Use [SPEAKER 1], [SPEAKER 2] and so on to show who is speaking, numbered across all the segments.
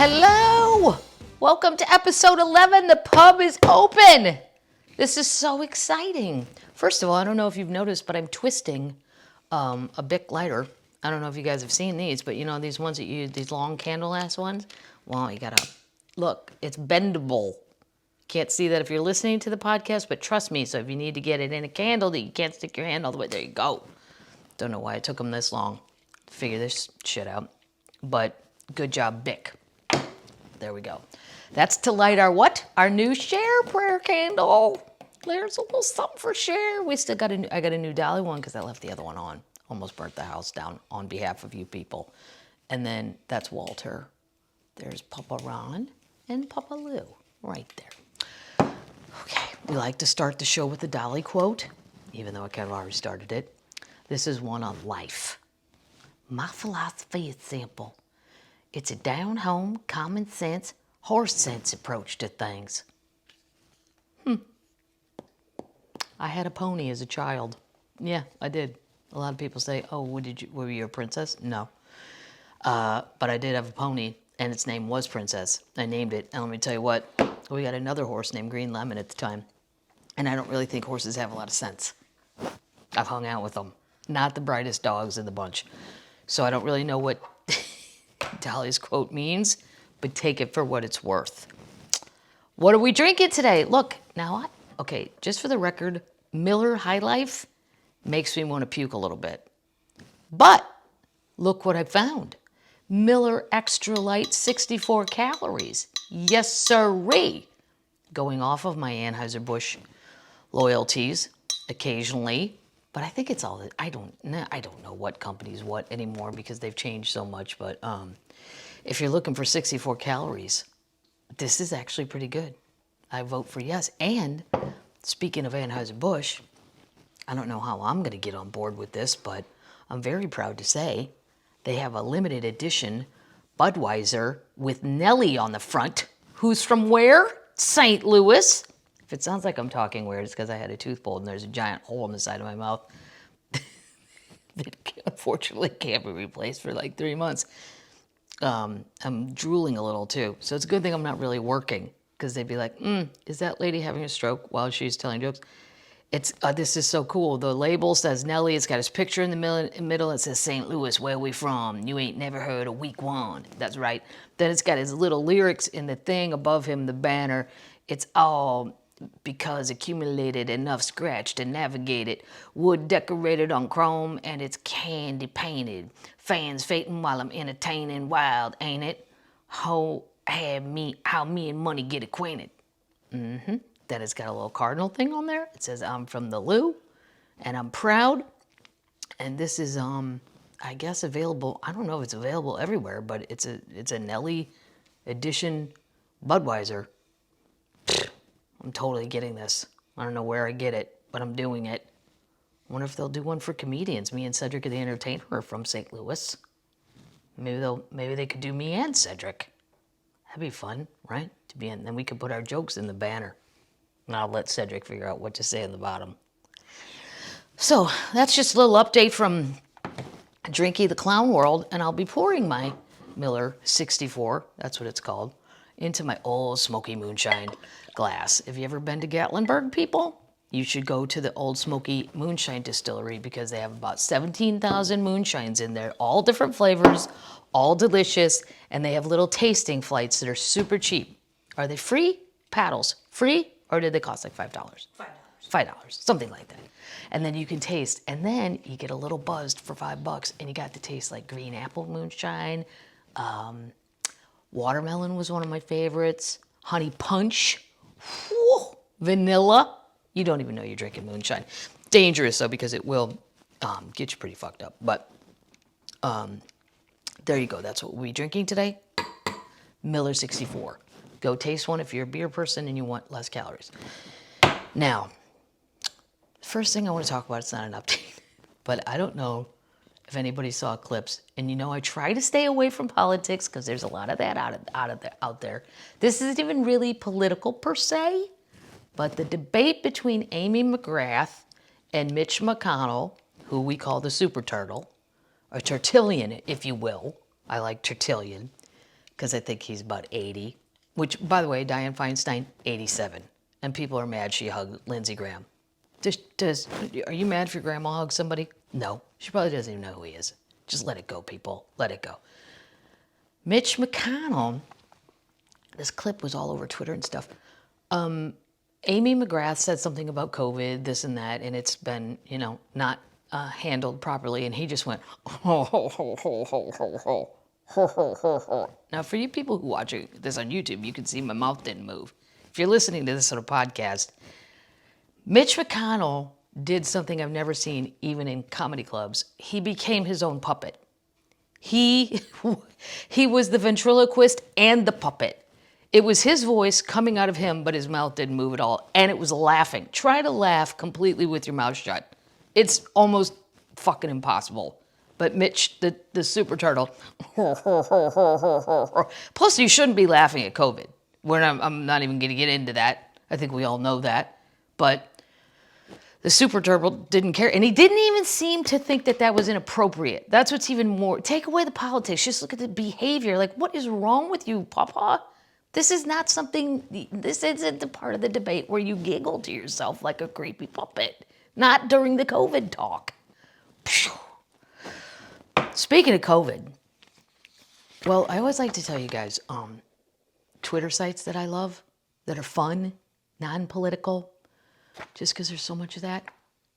[SPEAKER 1] Hello! Welcome to episode 11. The pub is open. This is so exciting. First of all, I don't know if you've noticed, but I'm twisting a Bic lighter. I don't know if you guys have seen these, but you know these ones that you, these long candle-ass ones? Well, you gotta, look, it's bendable. Can't see that if you're listening to the podcast, but trust me, so if you need to get it in a candle that you can't stick your hand all the way, there you go. Don't know why it took them this long to figure this shit out, but good job, Bic. There we go. That's to light our what? Our new Cher prayer candle. There's a little something for Cher. We still got I got a new Dolly one because I left the other one on. Almost burnt the house down on behalf of you people. And then that's Walter. There's Papa Ron and Papa Lou right there. Okay, we like to start the show with the Dolly quote, even though I kind of already started it. This is one on life. My philosophy is simple. It's a down-home, common sense, horse sense approach to things. I had a pony as a child. Yeah, I did. A lot of people say, oh, were you a princess? No. But I did have a pony, and its name was Princess. I named it, and let me tell you what, we got another horse named Green Lemon at the time. And I don't really think horses have a lot of sense. I've hung out with them. Not the brightest dogs in the bunch. So I don't really know what Dolly's quote means, but take it for what it's worth. What are we drinking today? Look, now, okay, just for the record, Miller High Life makes me want to puke a little bit. But look what I found. Miller Extra Light, 64 calories. Yes, sirree. Going off of my Anheuser Busch loyalties occasionally, but I think it's all, I don't know what company's what anymore because they've changed so much, but if you're looking for 64 calories, this is actually pretty good. I vote for yes. And speaking of Anheuser Busch, I don't know how I'm going to get on board with this, but I'm very proud to say they have a limited edition Budweiser with Nelly on the front. Who's from where? St. Louis. If it sounds like I'm talking weird, it's because I had a tooth pulled and there's a giant hole in the side of my mouth that unfortunately can't be replaced for like 3 months. I'm drooling a little too, so it's a good thing I'm not really working because they'd be like, is that lady having a stroke while she's telling jokes? It's this is so cool. The label says Nelly. It's got his picture in the middle. It says St. Louis, where we from? You ain't never heard of week one. That's right. Then it's got his little lyrics in the thing above him, the banner. It's all because accumulated enough scratch to navigate it. Wood decorated on chrome and it's candy painted. Fans fainting while I'm entertaining. Wild, ain't it? How me and money get acquainted. That it's got a little cardinal thing on there. It says I'm from the Lou and I'm proud. And this is I guess available. I don't know if it's available everywhere, but it's a Nelly edition Budweiser. I'm totally getting this. I don't know where I get it, but I'm doing it. I wonder if they'll do one for comedians. Me and Cedric the Entertainer are from St. Louis. Maybe they could do me and Cedric. That'd be fun, right? To be in. Then we could put our jokes in the banner. And I'll let Cedric figure out what to say in the bottom. So that's just a little update from Drinky the Clown world, and I'll be pouring my Miller 64, that's what it's called, into my Ole Smoky Moonshine glass. Have you ever been to Gatlinburg, people? You should go to the Ole Smoky Moonshine distillery because they have about 17,000 moonshines in there, all different flavors, all delicious, and they have little tasting flights that are super cheap. Are they free? Paddles. Free? Or did they cost like $5? $5, something like that. And then you can taste, and then you get a little buzzed for $5, and you got to taste like green apple moonshine. Watermelon was one of my favorites. Honey punch. Whew, vanilla. You don't even know you're drinking moonshine. Dangerous though, because it will get you pretty fucked up. But there you go. That's what we'll be drinking today. Miller 64. Go taste one if you're a beer person and you want less calories. Now, first thing I want to talk about, it's not an update, but I don't know if anybody saw clips. And you know, I try to stay away from politics because there's a lot of that out there. This isn't even really political per se, but the debate between Amy McGrath and Mich McConnell, who we call the Super Turtle, or Tertullian, if you will. I like Tertullian. because I think he's about 80. Which, by the way, Dianne Feinstein, 87. And people are mad she hugged Lindsey Graham. Are you mad if your grandma hugs somebody? No. She probably doesn't even know who he is. Just let it go, people. Let it go. Mitch McConnell, this clip was all over Twitter and stuff. Amy McGrath said something about COVID, this and that, and it's been, not handled properly. And he just went, ho, ho, ho, ho, ho, ho, ho. Ho, ho, ho, ho. Now, for you people who watch this on YouTube, you can see my mouth didn't move. If you're listening to this on a podcast, Mitch McConnell did something I've never seen, even in comedy clubs. He became his own puppet. He was the ventriloquist and the puppet. It was his voice coming out of him, but his mouth didn't move at all. And it was laughing. Try to laugh completely with your mouth shut. It's almost fucking impossible. But Mitch, the super turtle, plus you shouldn't be laughing at COVID. I'm not even going to get into that. I think we all know that. But the super turtle didn't care. And he didn't even seem to think that was inappropriate. That's what's even more. Take away the politics. Just look at the behavior. Like, what is wrong with you, Papa? This is not something, this isn't the part of the debate where you giggle to yourself like a creepy puppet. Not during the COVID talk. Phew. Speaking of COVID, well, I always like to tell you guys Twitter sites that I love, that are fun, non-political, just because there's so much of that.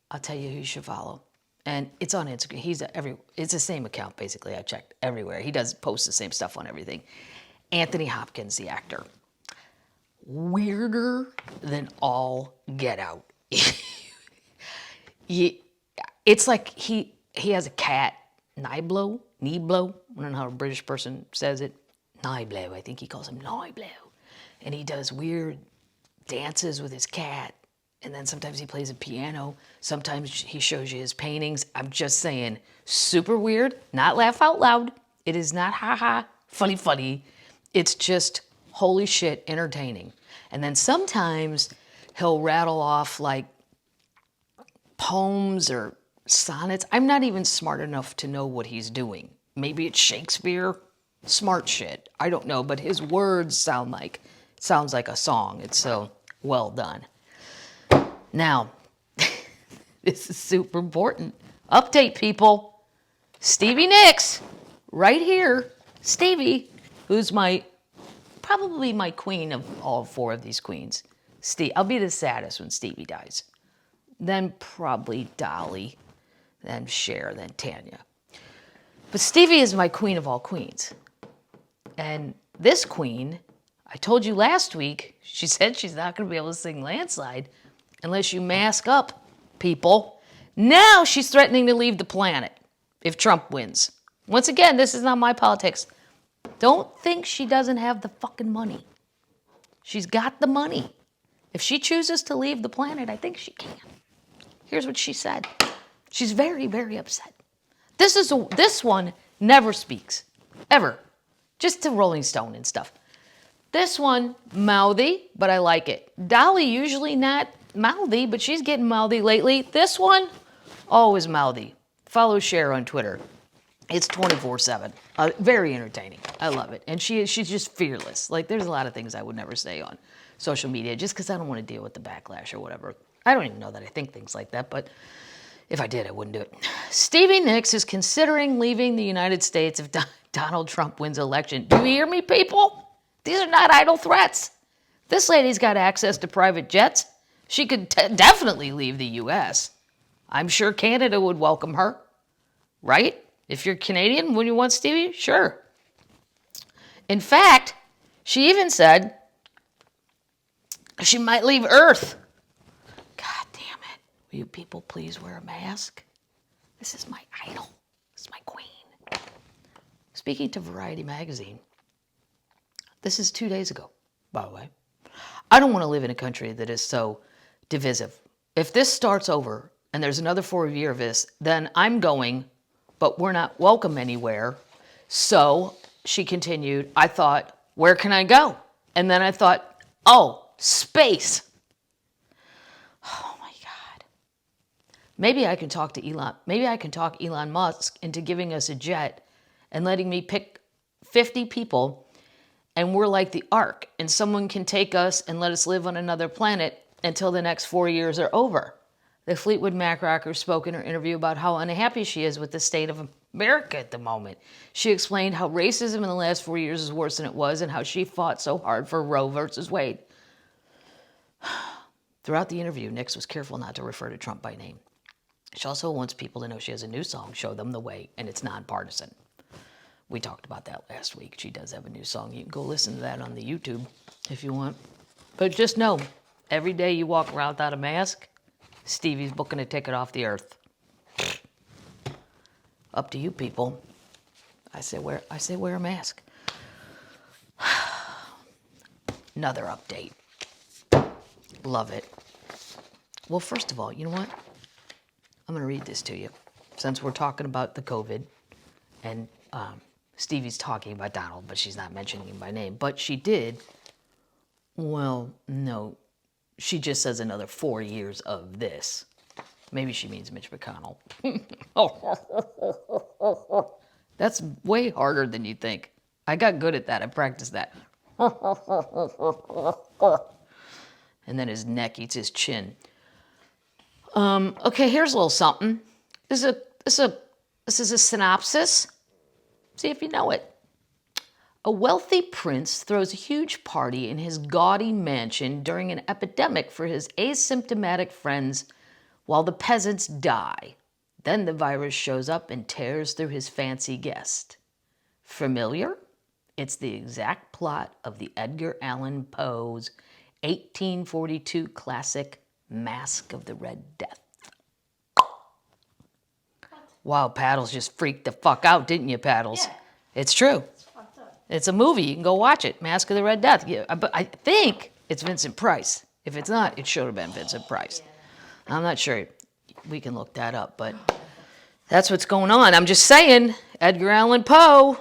[SPEAKER 1] I'll tell you who you should follow. And it's on Instagram. It's the same account, basically. I checked everywhere. He does post the same stuff on everything. Anthony Hopkins, the actor. Weirder than all get out. It's like he has a cat. Niblo, I don't know how a British person says it. Niblo, I think he calls him Niblo. And he does weird dances with his cat. And then sometimes he plays a piano. Sometimes he shows you his paintings. I'm just saying, super weird. Not laugh out loud. It is not ha-ha, funny. It's just holy shit entertaining. And then sometimes he'll rattle off like poems or sonnets. I'm not even smart enough to know what he's doing. Maybe it's Shakespeare, smart shit. I don't know, but his words sounds like a song. It's so well done. Now, this is super important. Update, people. Stevie Nicks, right here. Stevie, who's probably my queen of all four of these queens. I'll be the saddest when Stevie dies. Then probably Dolly. Then Cher, then Tanya. But Stevie is my queen of all queens. And this queen, I told you last week, she said she's not going to be able to sing Landslide unless you mask up, people. Now she's threatening to leave the planet if Trump wins. Once again, this is not my politics. Don't think she doesn't have the fucking money. She's got the money. If she chooses to leave the planet, I think she can. Here's what she said. She's very, very upset. This one never speaks, ever. Just to Rolling Stone and stuff. This one, mouthy, but I like it. Dolly, usually not mouthy, but she's getting mouthy lately. This one, always mouthy. Follow Cher on Twitter. It's 24/7. Very entertaining. I love it. And she's just fearless. Like, there's a lot of things I would never say on social media just because I don't want to deal with the backlash or whatever. I don't even know that I think things like that, but if I did, I wouldn't do it. Stevie Nicks is considering leaving the United States if Donald Trump wins election. Do you hear me, people? These are not idle threats. This lady's got access to private jets. She could definitely leave the U.S. I'm sure Canada would welcome her, right? If you're Canadian, wouldn't you want Stevie? Sure. In fact, she even said she might leave Earth. God damn it. Will you people please wear a mask? This is my idol. This is my queen. Speaking to Variety magazine, this is 2 days ago, by the way. I don't want to live in a country that is so divisive. If this starts over and there's another 4 years of this, then I'm going, but we're not welcome anywhere. So she continued, I thought, where can I go? And then I thought, oh, space. Oh my God. Maybe I can talk to Elon. Maybe I can talk Elon Musk into giving us a jet and letting me pick 50 people and we're like the Ark, and someone can take us and let us live on another planet until the next 4 years are over. The Fleetwood Mac rocker spoke in her interview about how unhappy she is with the state of America at the moment. She explained how racism in the last 4 years is worse than it was and how she fought so hard for Roe versus Wade. Throughout the interview, Nicks was careful not to refer to Trump by name. She also wants people to know she has a new song, Show Them the Way, and it's nonpartisan. We talked about that last week. She does have a new song. You can go listen to that on the YouTube if you want. But just know, every day you walk around without a mask, Stevie's booking a ticket off the earth. Up to you, people. I say wear a mask. Another update. Love it. Well, first of all, you know what? I'm going to read this to you. Since we're talking about the COVID, and Stevie's talking about Donald, but she's not mentioning him by name. But she did, well, no, she just says another 4 years of this. Maybe she means Mitch McConnell. That's way harder than you think. I got good at that. I practiced that. And then his neck eats his chin. Okay, here's a little something. This is a synopsis. See if you know it. A wealthy prince throws a huge party in his gaudy mansion during an epidemic for his asymptomatic friends while the peasants die. Then the virus shows up and tears through his fancy guest. Familiar? It's the exact plot of the Edgar Allan Poe's 1842 classic Mask of the Red Death. Wow, Paddles just freaked the fuck out, didn't you, Paddles?
[SPEAKER 2] Yeah.
[SPEAKER 1] It's true.
[SPEAKER 2] It's fucked up.
[SPEAKER 1] It's a movie. You can go watch it. Mask of the Red Death. Yeah, but I think it's Vincent Price. If it's not, it should have been Vincent Price.
[SPEAKER 2] Yeah.
[SPEAKER 1] I'm not sure. We can look that up, but that's what's going on. I'm just saying, Edgar Allan Poe,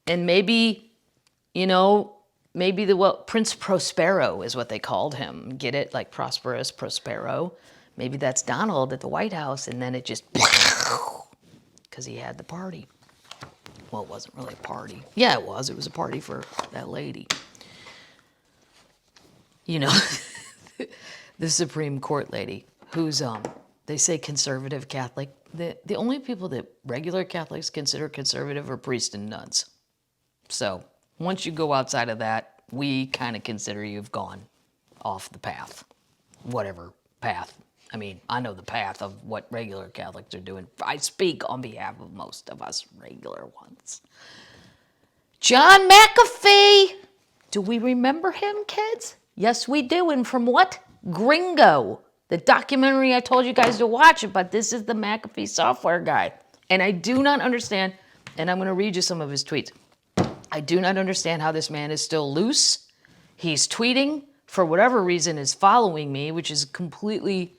[SPEAKER 1] and maybe, maybe Prince Prospero is what they called him. Get it? Like Prosperous, Prospero. Maybe that's Donald at the White House, and then it just, because he had the party. Well, it wasn't really a party. Yeah, it was. It was a party for that lady. The Supreme Court lady, who's, they say conservative Catholic. The only people that regular Catholics consider conservative are priests and nuns. So once you go outside of that, we kind of consider you've gone off the path, whatever path. I mean, I know the path of what regular Catholics are doing. I speak on behalf of most of us regular ones. John McAfee! Do we remember him, kids? Yes, we do. And from what? Gringo. The documentary I told you guys to watch about. This is the McAfee software guy. And I do not understand, and I'm going to read you some of his tweets. I do not understand how this man is still loose. He's tweeting, for whatever reason, is following me, which is completely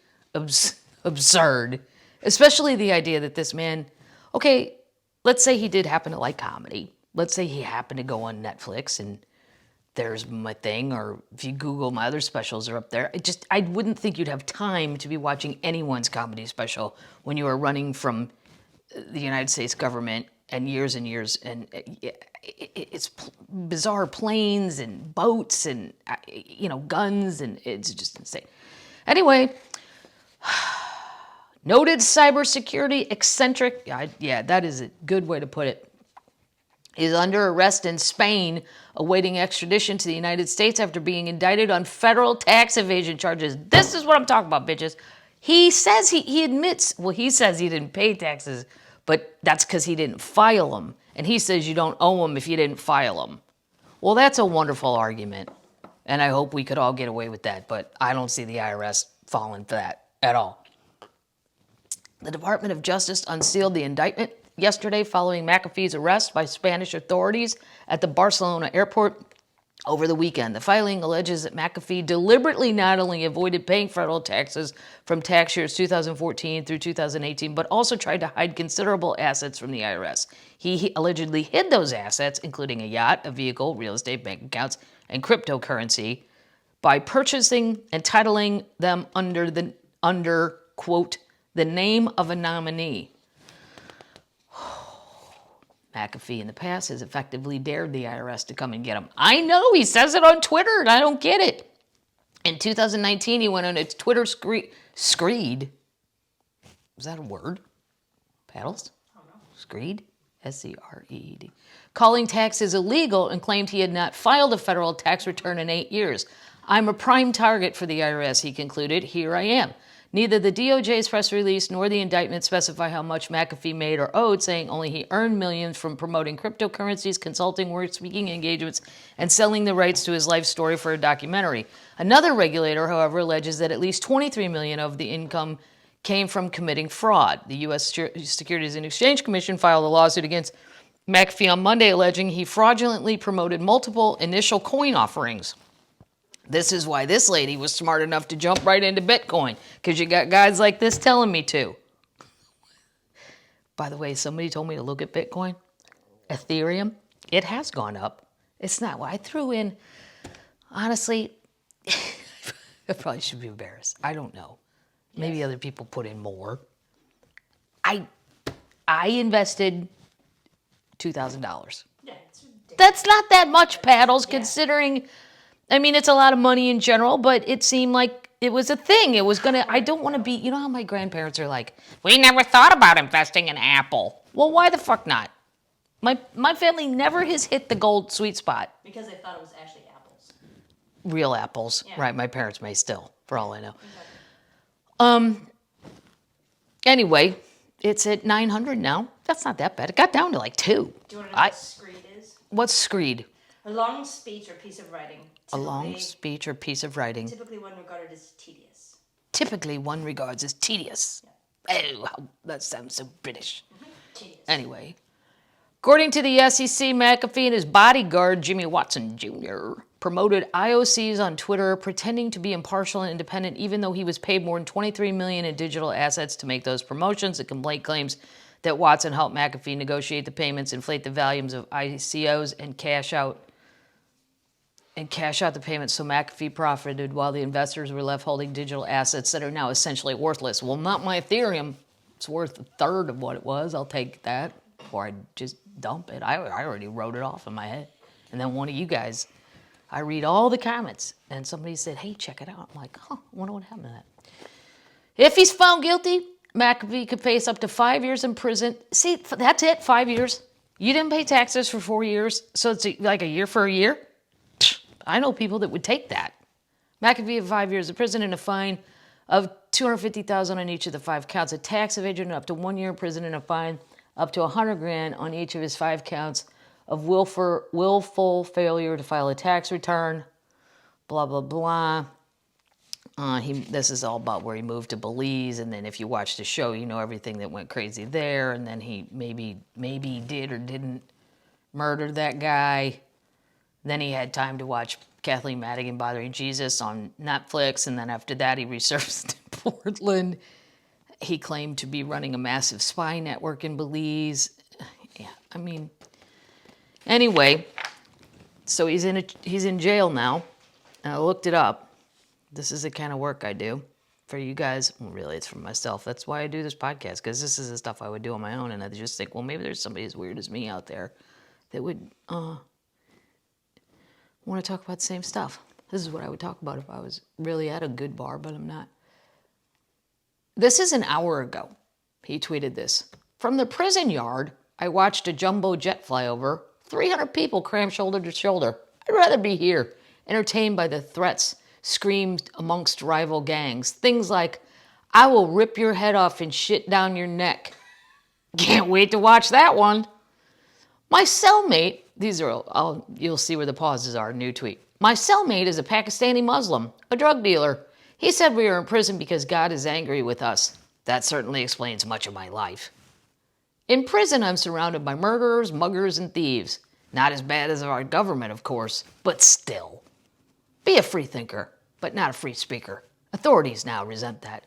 [SPEAKER 1] absurd. Especially the idea that this man, okay, let's say he did happen to like comedy. Let's say he happened to go on Netflix and there's my thing, or if you Google, my other specials are up there. I wouldn't think you'd have time to be watching anyone's comedy special when you are running from the United States government and years, and it's bizarre planes and boats and, guns, and it's just insane. Anyway, noted cybersecurity eccentric, yeah, that is a good way to put it, is under arrest in Spain, awaiting extradition to the United States after being indicted on federal tax evasion charges. This is what I'm talking about, bitches. He says he admits, he says he didn't pay taxes, but that's because he didn't file them. And he says you don't owe them if you didn't file them. Well, that's a wonderful argument. And I hope we could all get away with that, but I don't see the IRS falling for that at all. The Department of Justice unsealed the indictment yesterday following McAfee's arrest by Spanish authorities at the Barcelona airport over the weekend. The filing alleges that McAfee deliberately not only avoided paying federal taxes from tax years 2014 through 2018, but also tried to hide considerable assets from the IRS. He allegedly hid those assets, including a yacht, a vehicle, real estate, bank accounts, and cryptocurrency, by purchasing and titling them under quote, the name of a nominee. McAfee in the past has effectively dared the IRS to come and get him. I know, he says it on Twitter, and I don't get it. In 2019, he went on a Twitter screed. Is that a word? Paddles? I don't know. Screed? S-C-R-E-E-D. Calling taxes illegal and claimed he had not filed a federal tax return in 8 years. I'm a prime target for the IRS, he concluded. Here I am. Neither the DOJ's press release nor the indictment specify how much McAfee made or owed, saying only he earned millions from promoting cryptocurrencies, consulting work, speaking engagements, and selling the rights to his life story for a documentary. Another regulator, however, alleges that at least $23 million of the income came from committing fraud. The U.S. Securities and Exchange Commission filed a lawsuit against McAfee on Monday, alleging he fraudulently promoted multiple initial coin offerings. This is why this lady was smart enough to jump right into Bitcoin, because you got guys like this telling me to. By the way, somebody told me to look at Bitcoin. Ethereum, it has gone up. It's not what I threw in. Honestly, I probably should be embarrassed. I don't know. Maybe other people put in more. I invested $2,000. Yeah, that's not that much, Paddles, considering, I mean, it's a lot of money in general, but it seemed like it was a thing. It was gonna, I don't want to be, you know how my grandparents are like, we never thought about investing in Apple. Well, why the fuck not? My family never has hit the gold sweet spot.
[SPEAKER 2] Because they thought it was actually apples.
[SPEAKER 1] Real apples, right? My parents may still, for all I know. Exactly. Anyway, it's at 900 now. That's not that bad. It got down to like 2.
[SPEAKER 2] Do you want to know what screed is?
[SPEAKER 1] What's screed?
[SPEAKER 2] A long speech or piece of writing.
[SPEAKER 1] A long speech or piece of writing.
[SPEAKER 2] Typically one regarded as tedious.
[SPEAKER 1] Typically one regards as tedious. Yeah. Oh, that sounds so British. Tedious. Anyway, according to the SEC, McAfee and his bodyguard, Jimmy Watson Jr., promoted IOCs on Twitter, pretending to be impartial and independent, even though he was paid more than $23 million in digital assets to make those promotions. The complaint claims that Watson helped McAfee negotiate the payments, inflate the values of ICOs, and cash out the payments, so McAfee profited while the investors were left holding digital assets that are now essentially worthless. Well, not my Ethereum. It's worth a third of what it was. I'll take that, or I'd just dump it. I already wrote it off in my head. And then one of you guys, I read all the comments, and somebody said, hey, check it out. I'm like, I wonder what happened to that. If he's found guilty, McAfee could face up to 5 years in prison. See, that's it, 5 years. You didn't pay taxes for 4 years, so it's like a year for a year? I know people that would take that. McAfee had 5 years in prison and a fine of $250,000 on each of the 5 counts. A tax evasion up to 1 year in prison and a fine up to $100,000 on each of his 5 counts of willful failure to file a tax return, blah, blah, blah. This is all about where he moved to Belize, and then if you watch the show, you know everything that went crazy there, and then he maybe did or didn't murder that guy. Then he had time to watch Kathleen Madigan Bothering Jesus on Netflix, and then after that he resurfaced in Portland. He claimed to be running a massive spy network in Belize. Yeah, I mean... Anyway, so he's in jail now. And I looked it up. This is the kind of work I do for you guys. Well, really, it's for myself. That's why I do this podcast, because this is the stuff I would do on my own. And I just think, well, maybe there's somebody as weird as me out there that would want to talk about the same stuff. This is what I would talk about if I was really at a good bar, but I'm not. This is an hour ago. He tweeted this. From the prison yard, I watched a jumbo jet fly over. 300 people crammed shoulder to shoulder. I'd rather be here, entertained by the threats screamed amongst rival gangs. Things like, I will rip your head off and shit down your neck. Can't wait to watch that one. My cellmate, these are all, you'll see where the pauses are, new tweet. My cellmate is a Pakistani Muslim, a drug dealer. He said we are in prison because God is angry with us. That certainly explains much of my life. In prison, I'm surrounded by murderers, muggers, and thieves. Not as bad as our government, of course, but still. Be a free thinker, but not a free speaker. Authorities now resent that.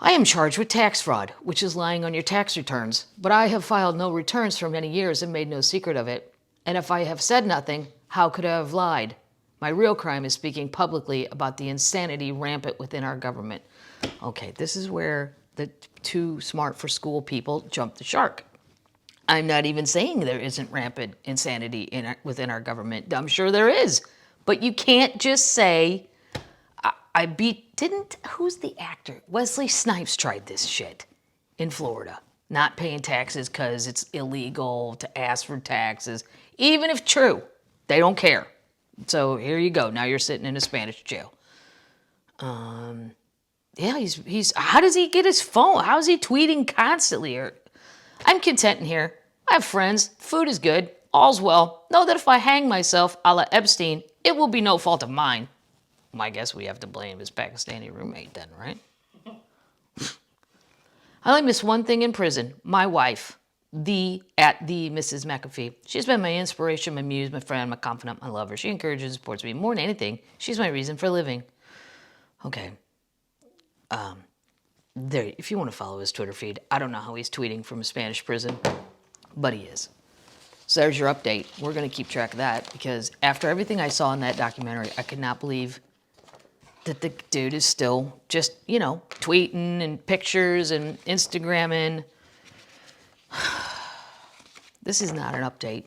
[SPEAKER 1] I am charged with tax fraud, which is lying on your tax returns, but I have filed no returns for many years and made no secret of it. And if I have said nothing, how could I have lied? My real crime is speaking publicly about the insanity rampant within our government. Okay, this is where the too smart for school people jump the shark. I'm not even saying there isn't rampant insanity within our government. I'm sure there is. But you can't just say, who's the actor? Wesley Snipes tried this shit in Florida. Not paying taxes because it's illegal to ask for taxes. Even if true, they don't care. So here you go. Now you're sitting in a Spanish jail. Yeah, he's. How does he get his phone? How is he tweeting constantly? I'm content in here. I have friends. Food is good. All's well. Know that if I hang myself, a la Epstein, it will be no fault of mine. Well, I guess we have to blame his Pakistani roommate then, right? I only miss one thing in prison. My wife, the Mrs. McAfee. She's been my inspiration, my muse, my friend, my confidant, my lover. She encourages and supports me more than anything. She's my reason for living. Okay. There. If you want to follow his Twitter feed, I don't know how he's tweeting from a Spanish prison, but he is. So there's your update. We're going to keep track of that because after everything I saw in that documentary, I could not believe that the dude is still just, tweeting and pictures and Instagramming. This is not an update.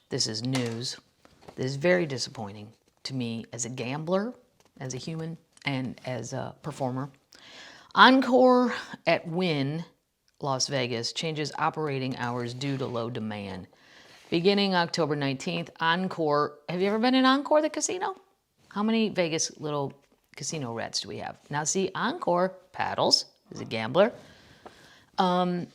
[SPEAKER 1] This is news. This is very disappointing to me as a gambler, as a human, and as a performer. Encore at Wynn, Las Vegas, changes operating hours due to low demand. Beginning October 19th, Encore. Have you ever been in Encore, the casino? How many Vegas little casino rats do we have? Now see, Encore paddles is a gambler. I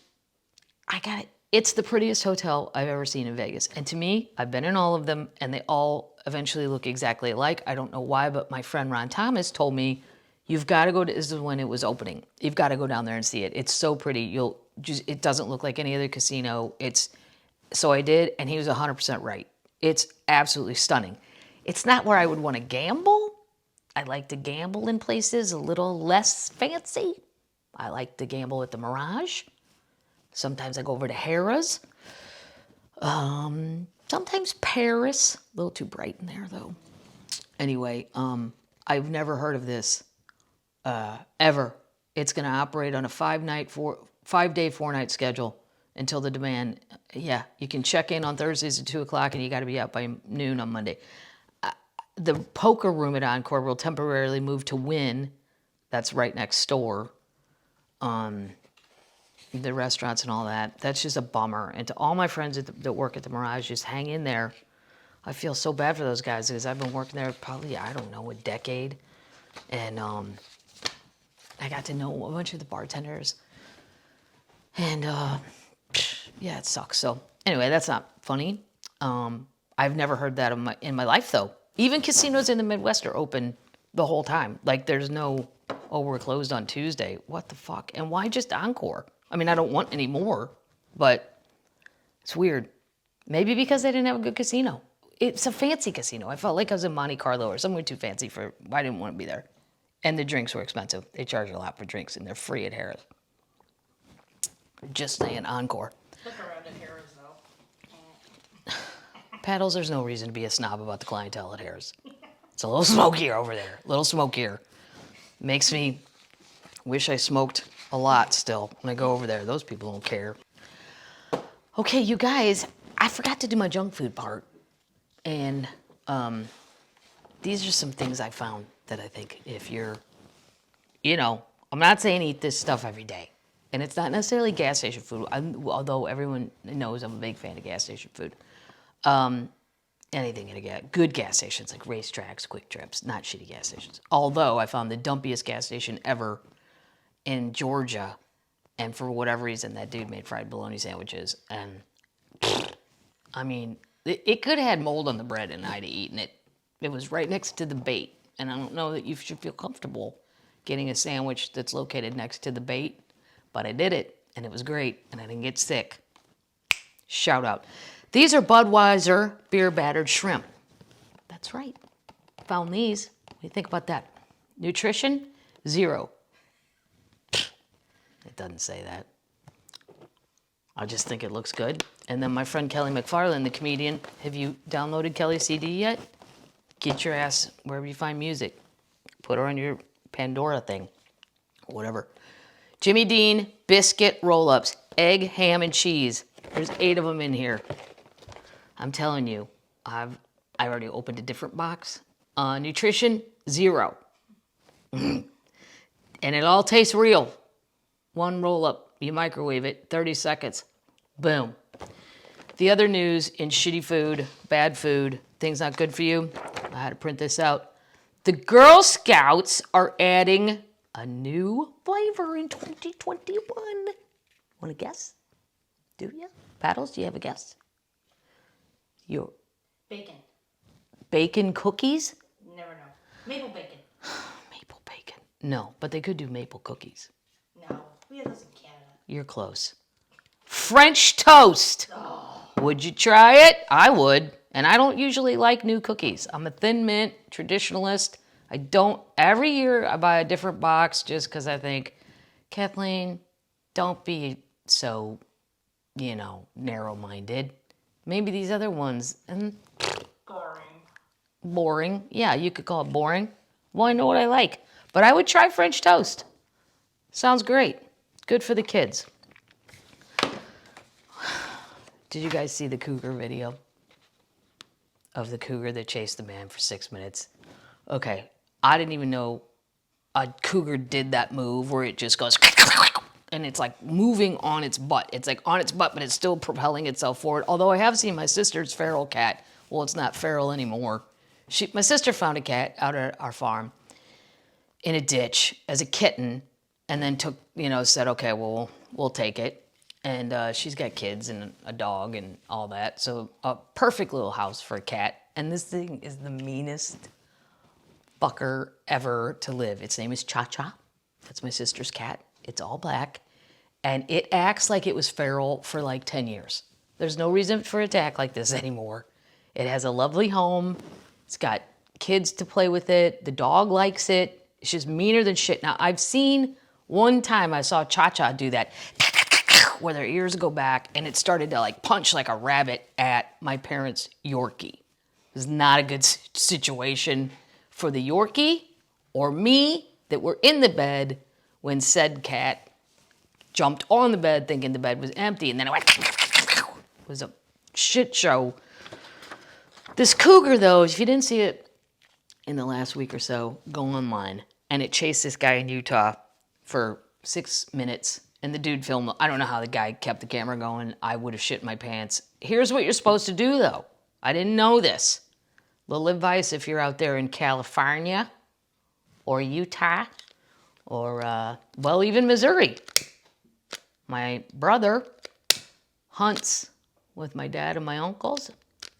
[SPEAKER 1] got it. It's the prettiest hotel I've ever seen in Vegas. And to me, I've been in all of them, and they all eventually look exactly alike. I don't know why, but my friend Ron Thomas told me, you've got to go to, this is when it was opening. You've got to go down there and see it. It's so pretty. It doesn't look like any other casino. So I did, and he was 100% right. It's absolutely stunning. It's not where I would want to gamble. I like to gamble in places a little less fancy. I like to gamble at the Mirage. Sometimes I go over to Harrah's. Sometimes Paris. A little too bright in there, though. Anyway, I've never heard of this ever. It's going to operate on a 5-day, 4-night schedule until the demand. Yeah, you can check in on Thursdays at 2 o'clock, and you got to be out by noon on Monday. The poker room at Encore will temporarily move to Wynn. That's right next door. The restaurants and all that. That's just a bummer. And to all my friends that work at the Mirage, just hang in there. I feel so bad for those guys because I've been working there probably, I don't know, a decade. And I got to know a bunch of the bartenders. And yeah, it sucks. So anyway, that's not funny. I've never heard that in my life, though. Even casinos in the Midwest are open the whole time. Like there's no, we're closed on Tuesday. What the fuck? And why just Encore? I mean, I don't want any more, but it's weird. Maybe because they didn't have a good casino. It's a fancy casino. I felt like I was in Monte Carlo or somewhere too fancy I didn't want to be there. And the drinks were expensive. They charge a lot for drinks, and they're free at Harrah's. Just saying, Encore.
[SPEAKER 2] Look around at Harrah's, though.
[SPEAKER 1] Paddles, there's no reason to be a snob about the clientele at Harrah's. It's a little smokier over there. A little smokier. Makes me wish I smoked a lot still when I go over there. Those people don't care. Okay, you guys, I forgot to do my junk food part. And these are some things I found that I think if you're, I'm not saying eat this stuff every day. And it's not necessarily gas station food, although everyone knows I'm a big fan of gas station food. Anything in a good gas stations, like racetracks, quick trips, not shitty gas stations. Although I found the dumpiest gas station ever in Georgia, and for whatever reason, that dude made fried bologna sandwiches. And, I mean, it could have had mold on the bread, and I'd have eaten it. It was right next to the bait, and I don't know that you should feel comfortable getting a sandwich that's located next to the bait, but I did it, and it was great, and I didn't get sick. Shout out. These are Budweiser beer battered shrimp. That's right. Found these. What do you think about that? Nutrition? 0. It doesn't say that. I just think it looks good. And then my friend Kelly McFarland, the comedian, have you downloaded Kelly's CD yet? Get your ass wherever you find music. Put her on your Pandora thing. Whatever. Jimmy Dean biscuit roll-ups. egg, ham, and cheese. There's 8 of them in here. I'm telling you, I already opened a different box. Nutrition, 0. And it all tastes real. 1 roll up, you microwave it, 30 seconds, boom. The other news in shitty food, bad food, things not good for you, I had to print this out. The Girl Scouts are adding a new flavor in 2021. Want to guess? Do you? Paddles, do you have a guess? Your
[SPEAKER 2] Bacon.
[SPEAKER 1] bacon cookies?
[SPEAKER 2] Never know. Maple bacon.
[SPEAKER 1] Maple bacon. No, but they could do maple cookies.
[SPEAKER 2] No. We have those in Canada.
[SPEAKER 1] You're close. French toast.
[SPEAKER 2] Oh.
[SPEAKER 1] Would you try it? I would. And I don't usually like new cookies. I'm a thin mint traditionalist. I don't, every year I buy a different box just because I think, Kathleen, don't be so, narrow-minded. Maybe these other ones, and boring. Yeah, you could call it boring. Well, I know what I like. But I would try French toast. Sounds great. Good for the kids. Did you guys see the cougar video? Of the cougar that chased the man for 6 minutes? Okay, I didn't even know a cougar did that move where it just goes and it's like moving on its butt. It's like on its butt, but it's still propelling itself forward. Although I have seen my sister's feral cat. Well, it's not feral anymore. My sister found a cat out at our farm in a ditch as a kitten, and then took, said, okay, well, we'll take it. And she's got kids and a dog and all that. So a perfect little house for a cat. And this thing is the meanest fucker ever to live. Its name is Cha-Cha. That's my sister's cat. It's all black. And it acts like it was feral for like 10 years. There's no reason for it to act like this anymore. It has a lovely home. It's got kids to play with it. The dog likes it. It's just meaner than shit. Now, I've seen one time I saw Cha-Cha do that where their ears go back, and it started to like punch like a rabbit at my parents' Yorkie. It was not a good situation for the Yorkie or me that were in the bed when said cat jumped on the bed thinking the bed was empty, and then it went, it was a shit show. This cougar, though, if you didn't see it in the last week or so, go online. And it chased this guy in Utah for 6 minutes. And the dude filmed, I don't know how the guy kept the camera going. I would have shit my pants. Here's what you're supposed to do, though. I didn't know this. Little advice if you're out there in California or Utah or, well, even Missouri. My brother hunts with my dad and my uncles.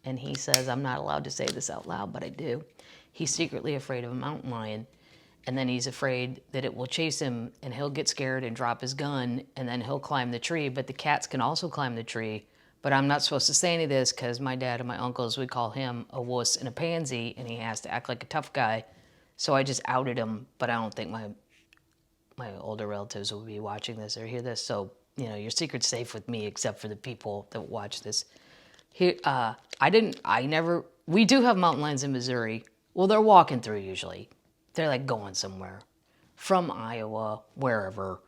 [SPEAKER 1] And he says, I'm not allowed to say this out loud, but I do. He's secretly afraid of a mountain lion. And then he's afraid that it will chase him and he'll get scared and drop his gun and then he'll climb the tree. But the cats can also climb the tree. But I'm not supposed to say any of this because my dad and my uncles would call him a wuss and a pansy and he has to act like a tough guy. So I just outed him, but I don't think my older relatives will be watching this or hear this. So, your secret's safe with me except for the people that watch this. Here, we do have mountain lions in Missouri. Well, they're walking through usually. They're like going somewhere from Iowa, wherever.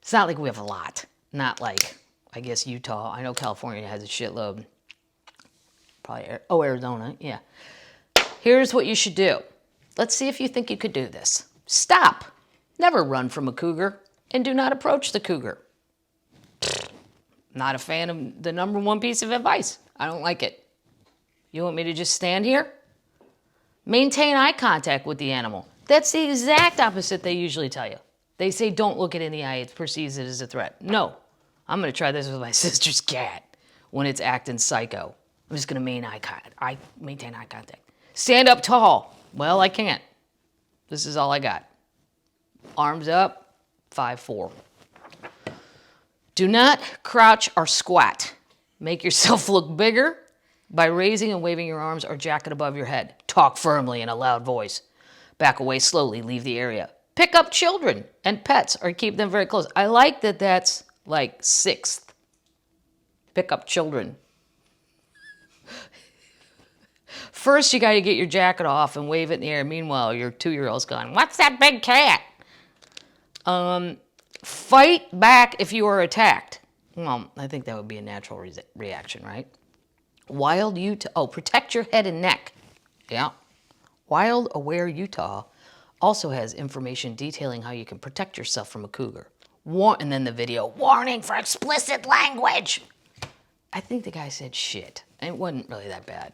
[SPEAKER 1] It's not like we have a lot. Not like, I guess, Utah. I know California has a shitload. Probably, Arizona, yeah. Here's what you should do. Let's see if you think you could do this. Stop. Never run from a cougar and do not approach the cougar. Not a fan of the number one piece of advice. I don't like it. You want me to just stand here? Maintain eye contact with the animal. That's the exact opposite they usually tell you. They say don't look it in the eye, it perceives it as a threat. No, I'm gonna try this with my sister's cat when it's acting psycho. I'm just gonna maintain eye contact. Stand up tall. Well, I can't. This is all I got. Arms up, 5'4". Do not crouch or squat. Make yourself look bigger by raising and waving your arms or jacket above your head. Talk firmly in a loud voice. Back away slowly, leave the area. Pick up children and pets or keep them very close. I like that that's like 6th. Pick up children. First, you got to get your jacket off and wave it in the air. Meanwhile, your 2-year-old's going, what's that big cat? Fight back if you are attacked. Well, I think that would be a natural reaction, right? Wild Utah. Oh, protect your head and neck. Yeah. Wild Aware Utah also has information detailing how you can protect yourself from a cougar. And then the video, warning for explicit language. I think the guy said shit. It wasn't really that bad.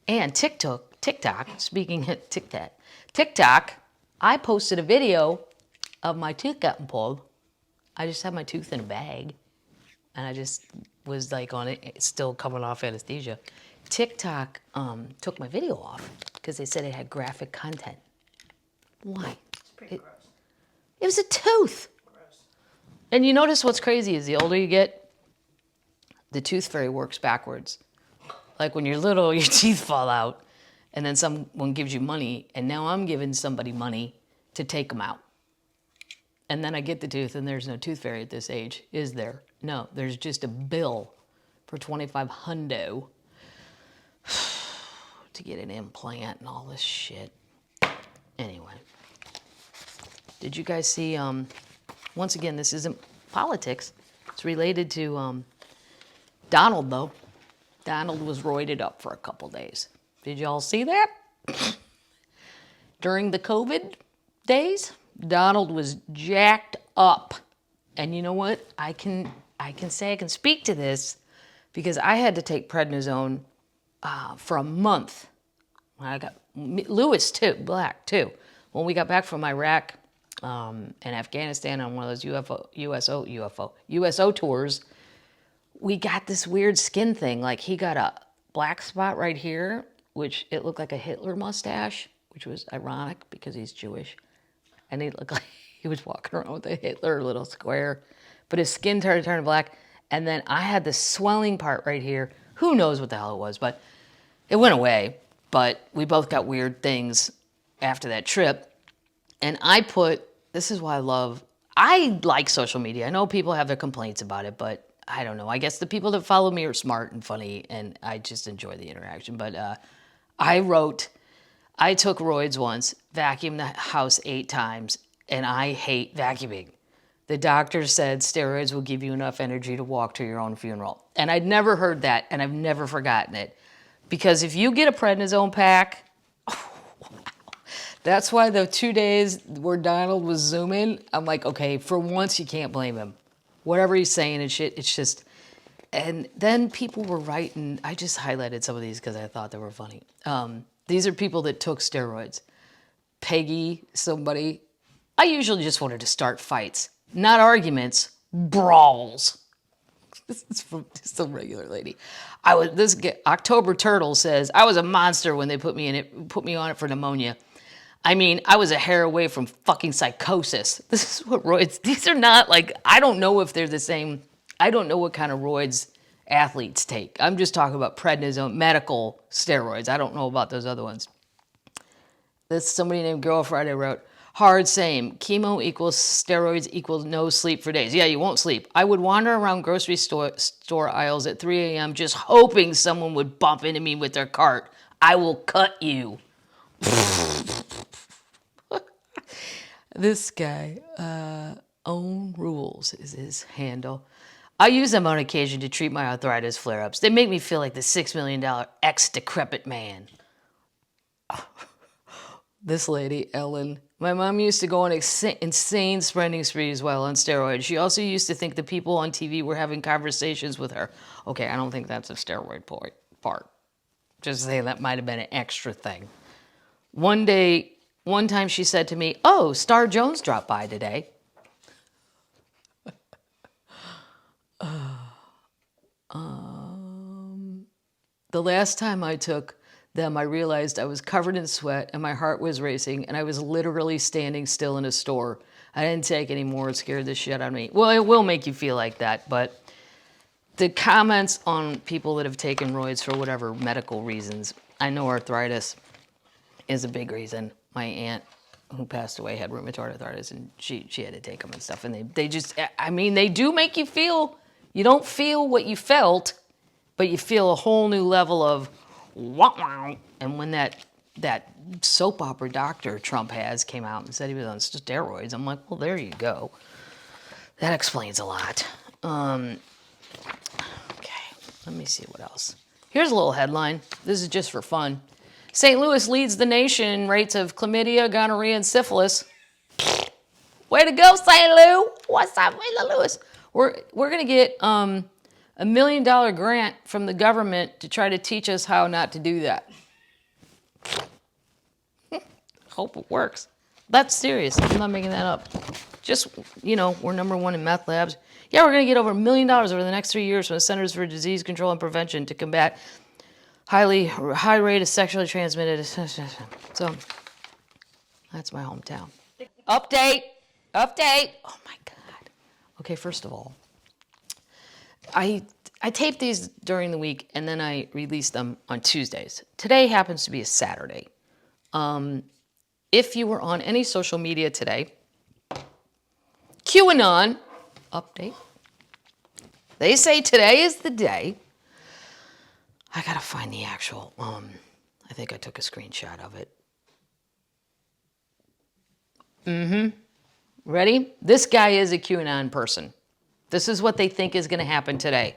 [SPEAKER 1] And TikTok, speaking of TikTok, I posted a video of my tooth getting pulled. I just had my tooth in a bag. And I just was like on it, it's still coming off anesthesia. TikTok took my video off because they said it had graphic content. Why?
[SPEAKER 2] It's pretty gross.
[SPEAKER 1] It was a tooth.
[SPEAKER 2] Gross.
[SPEAKER 1] And you notice what's crazy is the older you get, the tooth fairy works backwards. Like when you're little, your teeth fall out, and then someone gives you money, and now I'm giving somebody money to take them out. And then I get the tooth, and there's no tooth fairy at this age, is there? No, there's just a bill for $2,500 to get an implant and all this shit. Anyway, did you guys see, once again, this isn't politics. It's related to Donald, though. Donald was roided up for a couple days. Did y'all see that? During the COVID days, Donald was jacked up. And you know what? I can speak to this because I had to take prednisone for a month. I got Lewis too, Black too. When we got back from Iraq and Afghanistan on one of those USO tours, we got this weird skin thing. Like he got a black spot right here, which it looked like a Hitler mustache, which was ironic because he's Jewish. And he looked like he was walking around with a Hitler little square. But his skin started turning black. And then I had this swelling part right here. Who knows what the hell it was, but it went away. But we both got weird things after that trip. And this is why I like social media. I know people have their complaints about it, but I don't know. I guess the people that follow me are smart and funny, and I just enjoy the interaction. But I took roids once, vacuumed the house 8 times, and I hate vacuuming. The doctor said steroids will give you enough energy to walk to your own funeral. And I'd never heard that, and I've never forgotten it. Because if you get a prednisone pack, oh, wow. That's why the 2 days where Donald was zooming, I'm like, okay, for once you can't blame him. Whatever he's saying and shit, it's just... And then people were writing, I just highlighted some of these because I thought they were funny. These are people that took steroids. Peggy, somebody. I usually just wanted to start fights. Not arguments, brawls. This is from just a regular lady. October Turtle says, I was a monster when they put me on it for pneumonia. I mean, I was a hair away from fucking psychosis. This is what roids, these are not like, I don't know if they're the same. I don't know what kind of roids athletes take. I'm just talking about prednisone, medical steroids. I don't know about those other ones. Somebody named Girl Friday wrote, hard same. Chemo equals steroids equals no sleep for days. Yeah, you won't sleep. I would wander around grocery store aisles at 3 a.m. just hoping someone would bump into me with their cart. I will cut you. This guy, Own Rules is his handle. I use them on occasion to treat my arthritis flare-ups. They make me feel like the $6 million ex-decrepit man. This lady, Ellen. My mom used to go on insane spending sprees while on steroids. She also used to think the people on TV were having conversations with her. Okay, I don't think that's a steroid part. Just saying that might have been an extra thing. One time she said to me, oh, Star Jones dropped by today. The last time I took them, I realized I was covered in sweat and my heart was racing and I was literally standing still in a store. I didn't take any more. It scared the shit out of me. Well, it will make you feel like that, but the comments on people that have taken roids for whatever medical reasons, I know arthritis is a big reason. My aunt who passed away had rheumatoid arthritis and she had to take them and stuff. And they just, I mean, they do make you feel, you don't feel what you felt, but you feel a whole new level of wow. And when that soap opera doctor Trump came out and said he was on steroids, I'm like, well, there you go. That explains a lot. Let me see what else. Here's a little headline. This is just for fun. St. Louis leads the nation in rates of chlamydia, gonorrhea, and syphilis. Way to go, St. Lou. What's up, St. Louis? We're going to get $1 million grant from the government to try to teach us how not to do that. Hope it works. That's serious. I'm not making that up. Just, we're #1 in meth labs. Yeah, we're going to get over $1 million over the next 3 years from the Centers for Disease Control and Prevention to combat high rate of sexually transmitted. So, that's my hometown. Update. Oh my God. Okay, first of all, I tape these during the week and then I release them on Tuesdays. Today happens to be a Saturday. If you were on any social media today, QAnon update. They say today is the day. I gotta find the actual, I think I took a screenshot of it. Ready? This guy is a QAnon person. This is what they think is gonna happen today.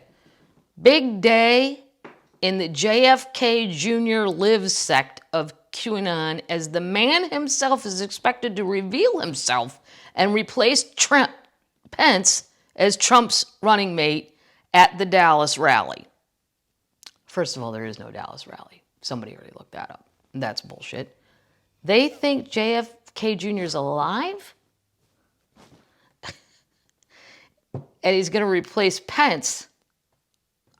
[SPEAKER 1] Big day in the JFK Jr. Lives sect of QAnon as the man himself is expected to reveal himself and replace Pence as Trump's running mate at the Dallas rally. First of all, there is no Dallas rally. Somebody already looked that up. That's bullshit. They think JFK Jr. is alive? And he's going to replace Pence.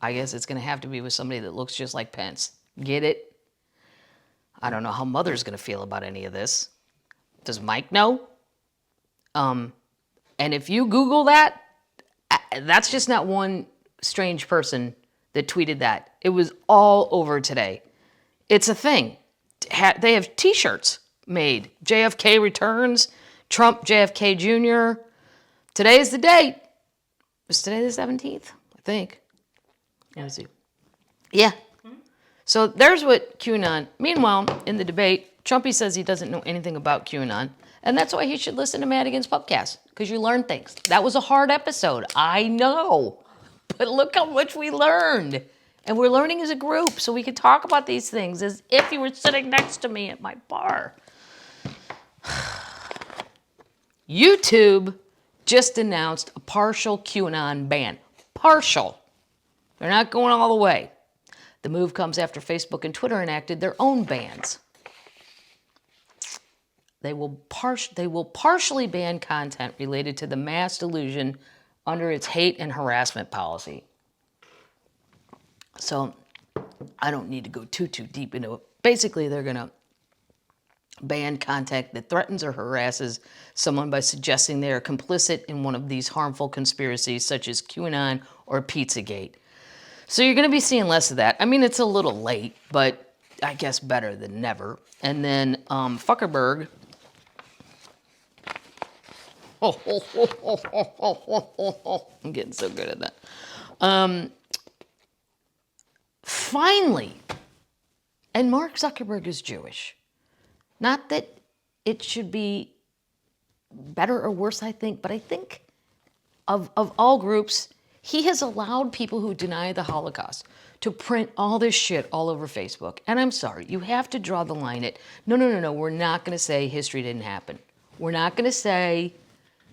[SPEAKER 1] I guess it's going to have to be with somebody that looks just like Pence. Get it? I don't know how Mother's going to feel about any of this. Does Mike know? And if you Google that, that's just not one strange person that tweeted that. It was all over today. It's a thing. They have t-shirts made. JFK returns, Trump JFK Jr. Today is the date. Was today the 17th? I think. Let me see. Yeah. So there's what QAnon. Meanwhile, in the debate, Trumpy says he doesn't know anything about QAnon. And that's why he should listen to Madigan's Pubcast, because you learn things. That was a hard episode. I know. But look how much we learned. And we're learning as a group, so we can talk about these things as if you were sitting next to me at my bar. YouTube just announced a partial QAnon ban. Partial. They're not going all the way. The move comes after Facebook and Twitter enacted their own bans. They will partially ban content related to the mass delusion under its hate and harassment policy. So I don't need to go too deep into it. Basically, they're going to ban content that threatens or harasses someone by suggesting they are complicit in one of these harmful conspiracies, such as QAnon or Pizzagate. So you're going to be seeing less of that. I mean, it's a little late, but I guess better than never. And then Fuckerberg. I'm getting so good at that. Finally, and Mark Zuckerberg is Jewish. Not that it should be better or worse, I think, but I think of all groups, he has allowed people who deny the Holocaust to print all this shit all over Facebook. And I'm sorry, you have to draw the line at, no, we're not going to say history didn't happen. We're not going to say,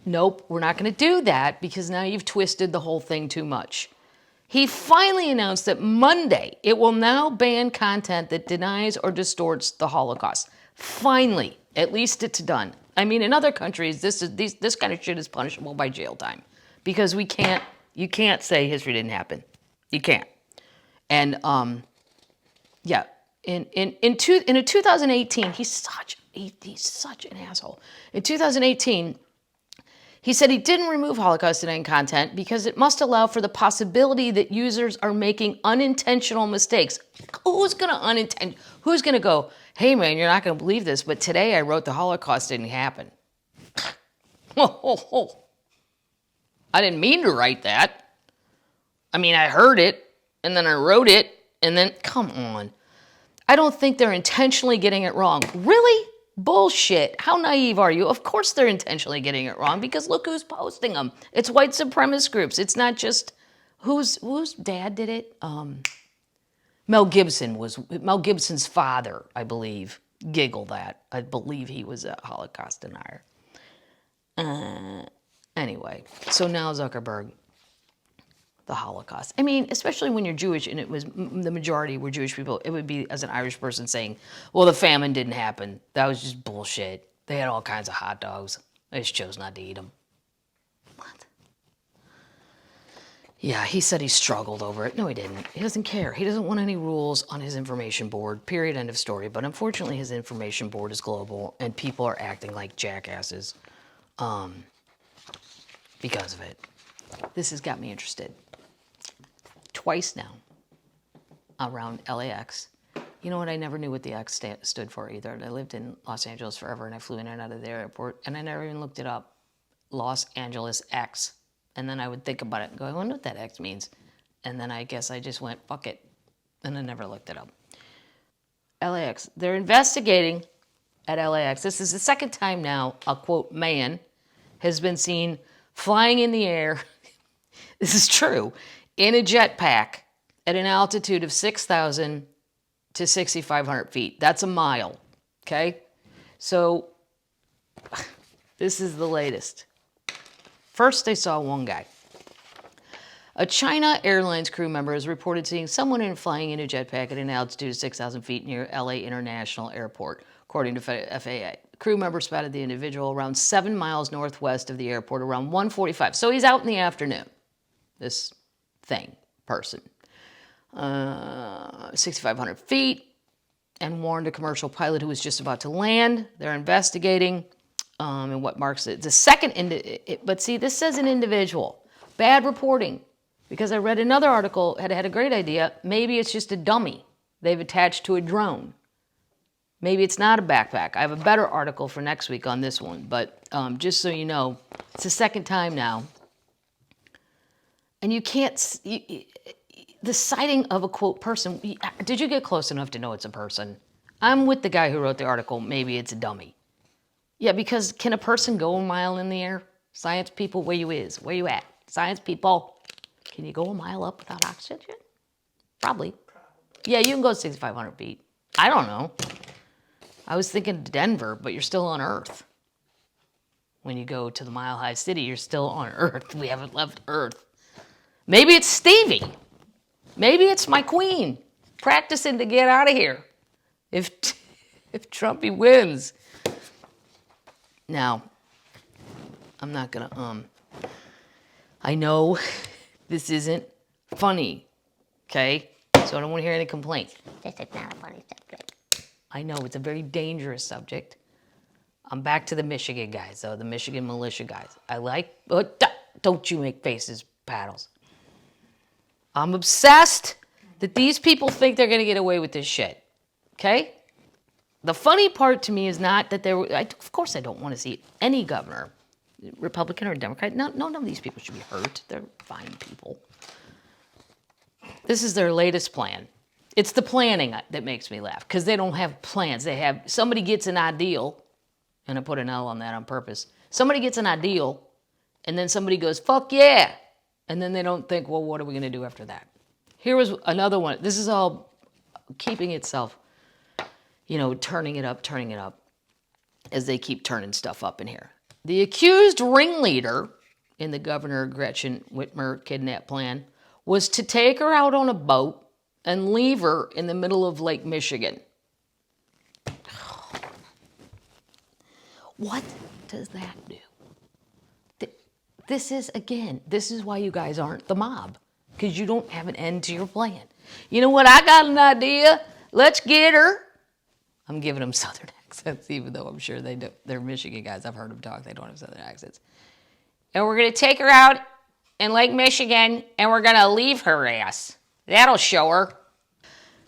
[SPEAKER 1] nope, we're not going to do that because now you've twisted the whole thing too much. He finally announced that Monday it will now ban content that denies or distorts the Holocaust. Finally, at least it's done. I mean, in other countries, this kind of shit is punishable by jail time because you can't say history didn't happen. You can't. And yeah, in 2018, he's such an asshole. In 2018. He said he didn't remove Holocaust-denying content because it must allow for the possibility that users are making unintentional mistakes. Who's going to go, hey man, you're not going to believe this, but today I wrote the Holocaust didn't happen. I didn't mean to write that. I mean, I heard it, and then I wrote it, and then, come on. I don't think they're intentionally getting it wrong. Really? Bullshit. How naive are you? Of course they're intentionally getting it wrong because look who's posting them. It's white supremacist groups. It's not just whose dad did it? Mel Gibson's father, I believe. Giggle that. I believe he was a Holocaust denier. Anyway, so now Zuckerberg, the Holocaust. I mean, especially when you're Jewish and it was the majority were Jewish people, it would be as an Irish person saying, well, the famine didn't happen. That was just bullshit. They had all kinds of hot dogs. They just chose not to eat them. What? Yeah, he said he struggled over it. No, he didn't. He doesn't care. He doesn't want any rules on his information board, period, end of story. But unfortunately, his information board is global, and people are acting like jackasses because of it. This has got me interested. Twice now, around LAX. You know what? I never knew what the X stood for either. And I lived in Los Angeles forever, and I flew in and out of the airport, and I never even looked it up. Los Angeles X. And then I would think about it and go, I wonder what that X means. And then I guess I just went, fuck it. And I never looked it up. LAX. They're investigating at LAX. This is the second time now a, quote, man has been seen flying in the air. This is true. In a jetpack at an altitude of 6,000 to 6,500 feet. That's a mile. Okay? So this is the latest. First, they saw one guy. A China Airlines crew member has reported seeing someone flying in a jetpack at an altitude of 6,000 feet near LA International Airport, according to FAA. The crew member spotted the individual around 7 miles northwest of the airport around 1:45. So he's out in the afternoon, this person. 6,500 feet, and warned a commercial pilot who was just about to land. They're investigating. And what marks it. The second, but see, this says an individual. Bad reporting. Because I read another article, had a great idea. Maybe it's just a dummy they've attached to a drone. Maybe it's not a backpack. I have a better article for next week on this one. But just so you know, it's the second time now. And you can't, the sighting of a, quote, person. Did you get close enough to know it's a person? I'm with the guy who wrote the article. Maybe it's a dummy. Yeah, because can a person go a mile in the air? Science people, where you at? Science people, can you go a mile up without oxygen? Probably. Yeah, you can go 6,500 feet. I don't know. I was thinking Denver, but you're still on Earth. When you go to the Mile High City, you're still on Earth. We haven't left Earth. Maybe it's Stevie. Maybe it's my queen practicing to get out of here. If Trumpy wins. Now, I'm not gonna, I know this isn't funny, okay? So I don't want to hear any complaints. This is not a funny subject. I know, it's a very dangerous subject. I'm back to the Michigan guys, though, the Michigan Militia guys. I like, don't you make faces, paddles. I'm obsessed that these people think they're gonna get away with this shit, okay? The funny part to me is not that of course I don't want to see any governor, Republican or Democrat. None of these people should be hurt. They're fine people. This is their latest plan. It's the planning that makes me laugh because they don't have plans. Somebody gets an ideal, and I put an L on that on purpose. Somebody gets an ideal, and then somebody goes, fuck yeah. And then they don't think, well, what are we going to do after that? Here was another one. This is all keeping itself, turning it up as they keep turning stuff up in here. The accused ringleader in the Governor Gretchen Whitmer kidnap plan was to take her out on a boat and leave her in the middle of Lake Michigan. What does that do? This is why you guys aren't the mob, because you don't have an end to your plan. You know what? I got an idea. Let's get her. I'm giving them Southern accents, even though I'm sure they do. They're Michigan guys. I've heard them talk. They don't have Southern accents. And we're going to take her out in Lake Michigan, and we're going to leave her ass. That'll show her.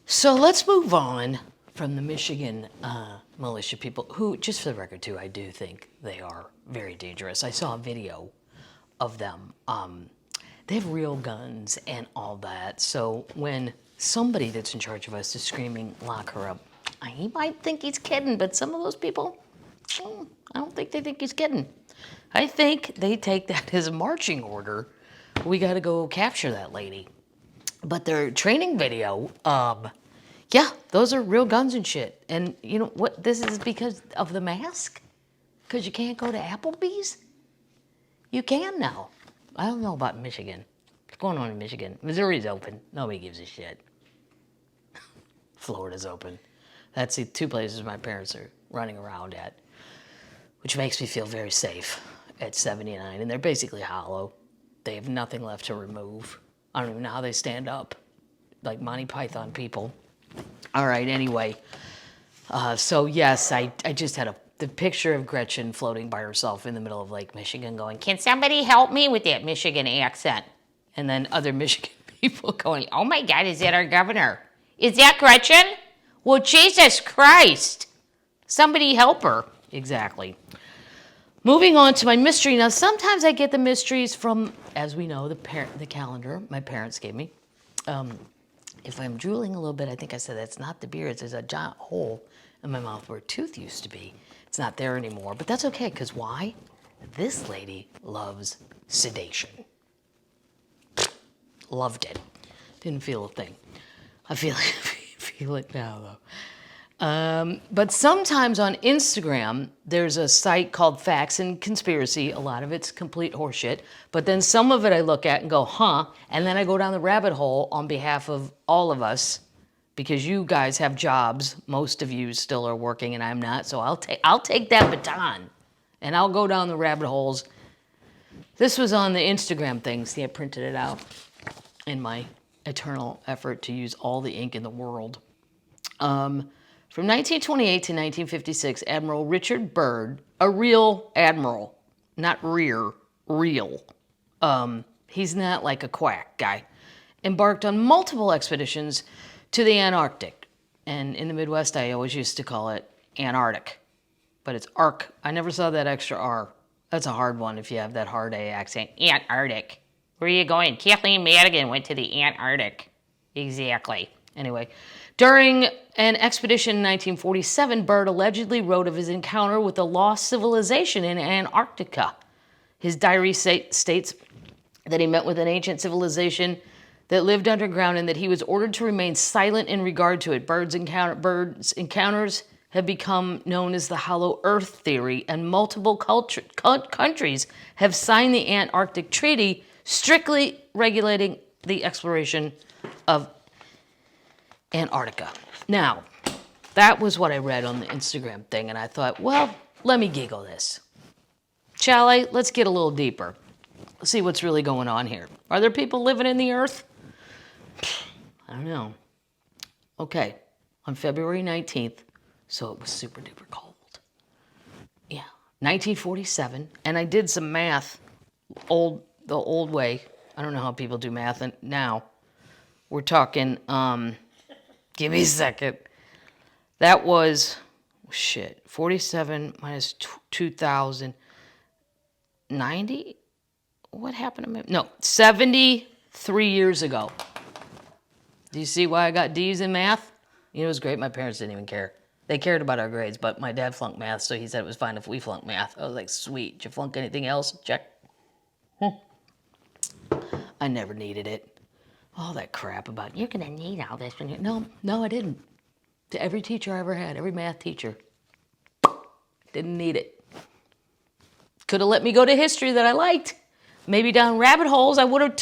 [SPEAKER 1] So let's move on from the Michigan militia people, who, just for the record, too, I do think they are very dangerous. I saw a video of them. They have real guns and all that. So when somebody that's in charge of us is screaming, lock her up, he might think he's kidding, but some of those people, I don't think they think he's kidding. I think they take that as a marching order We got to go capture that lady. But their training video, yeah, those are real guns and shit. And you know what? This is because of the mask? Because you can't go to Applebee's? You can now. I don't know about Michigan. What's going on in Michigan? Missouri's open. Nobody gives a shit. Florida's open. That's the two places my parents are running around at, which makes me feel very safe at 79. And they're basically hollow. They have nothing left to remove. I don't even know how they stand up. Like Monty Python people. All right, anyway. So yes, I just had the picture of Gretchen floating by herself in the middle of Lake Michigan going, "Can somebody help me with that Michigan accent?" And then other Michigan people going, "Oh my God, is that our governor? Is that Gretchen? Well, Jesus Christ. Somebody help her." Exactly. Moving on to my mystery. Now, sometimes I get the mysteries from, as we know, the calendar my parents gave me. If I'm drooling a little bit, I think I said that's not the beard. There's a giant hole in my mouth where a tooth used to be. It's not there anymore, but that's okay, because why? This lady loves sedation. Loved it. Didn't feel a thing. I feel it now, though. But sometimes on Instagram, there's a site called Facts and Conspiracy. A lot of it's complete horseshit. But then some of it I look at and go, huh? And then I go down the rabbit hole on behalf of all of us, because you guys have jobs. Most of you still are working and I'm not. So I'll take that baton and I'll go down the rabbit holes. This was on the Instagram thing. See, I printed it out in my eternal effort to use all the ink in the world. From 1928 to 1956, Admiral Richard Byrd, a real admiral, not real, he's not like a quack guy, embarked on multiple expeditions to the Antarctic. And in the Midwest, I always used to call it Antarctic, but it's arc. I never saw that extra R. That's a hard one if you have that hard A accent. Antarctic. Where are you going? Kathleen Madigan went to the Antarctic. Exactly. Anyway, during an expedition in 1947, Byrd allegedly wrote of his encounter with a lost civilization in Antarctica. His diary states that he met with an ancient civilization that lived underground and that he was ordered to remain silent in regard to it. Byrd's encounters have become known as the Hollow Earth theory, and multiple countries have signed the Antarctic Treaty, strictly regulating the exploration of Antarctica. Now, that was what I read on the Instagram thing, and I thought, well, let me giggle this. Shall I? Let's get a little deeper. Let's see what's really going on here. Are there people living in the earth? I don't know. Okay, on February 19th, so it was super duper cold. Yeah, 1947, and I did some math, the old way. I don't know how people do math now. We're talking, give me a second. That was, 47 minus 2,090? What happened to me? No, 73 years ago. Do you see why I got D's in math? You know, it was great. My parents didn't even care. They cared about our grades, but my dad flunked math, so he said it was fine if we flunked math. I was like, sweet. Did you flunk anything else? Check. I never needed it. All that crap about, you're going to need all this. No, I didn't. To every teacher I ever had, every math teacher, didn't need it. Could have let me go to history that I liked. Maybe down rabbit holes, I would have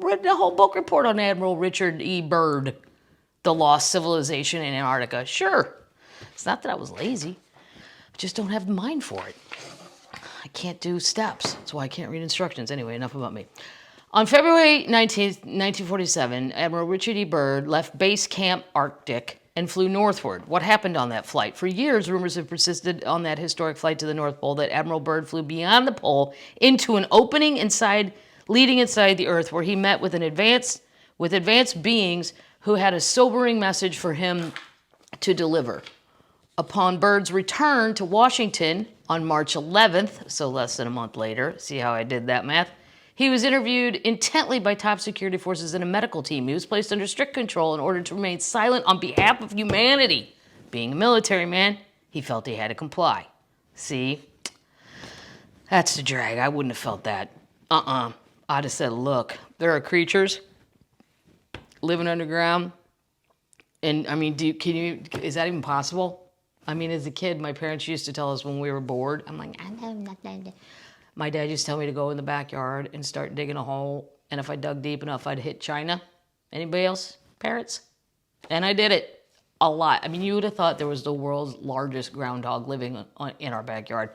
[SPEAKER 1] written a whole book report on Admiral Richard E. Byrd, the lost civilization in Antarctica. Sure. It's not that I was lazy. I just don't have the mind for it. I can't do steps. That's why I can't read instructions. Anyway, enough about me. On February 19th, 1947, Admiral Richard E. Byrd left Base Camp Arctic and flew northward. What happened on that flight? For years, rumors have persisted on that historic flight to the North Pole that Admiral Byrd flew beyond the pole into an opening leading inside the Earth, where he met with advanced beings who had a sobering message for him to deliver. Upon Byrd's return to Washington on March 11th, so less than a month later, see how I did that math, he was interviewed intently by top security forces and a medical team. He was placed under strict control in order to remain silent on behalf of humanity. Being a military man, he felt he had to comply. See? That's the drag. I wouldn't have felt that. I I just said, look, there are creatures living underground. And I mean, is that even possible? I mean, as a kid, my parents used to tell us when we were bored, I'm like, I know nothing. My dad used to tell me to go in the backyard and start digging a hole. And if I dug deep enough, I'd hit China. Anybody else? Parents? And I did it a lot. I mean, you would have thought there was the world's largest groundhog living in our backyard.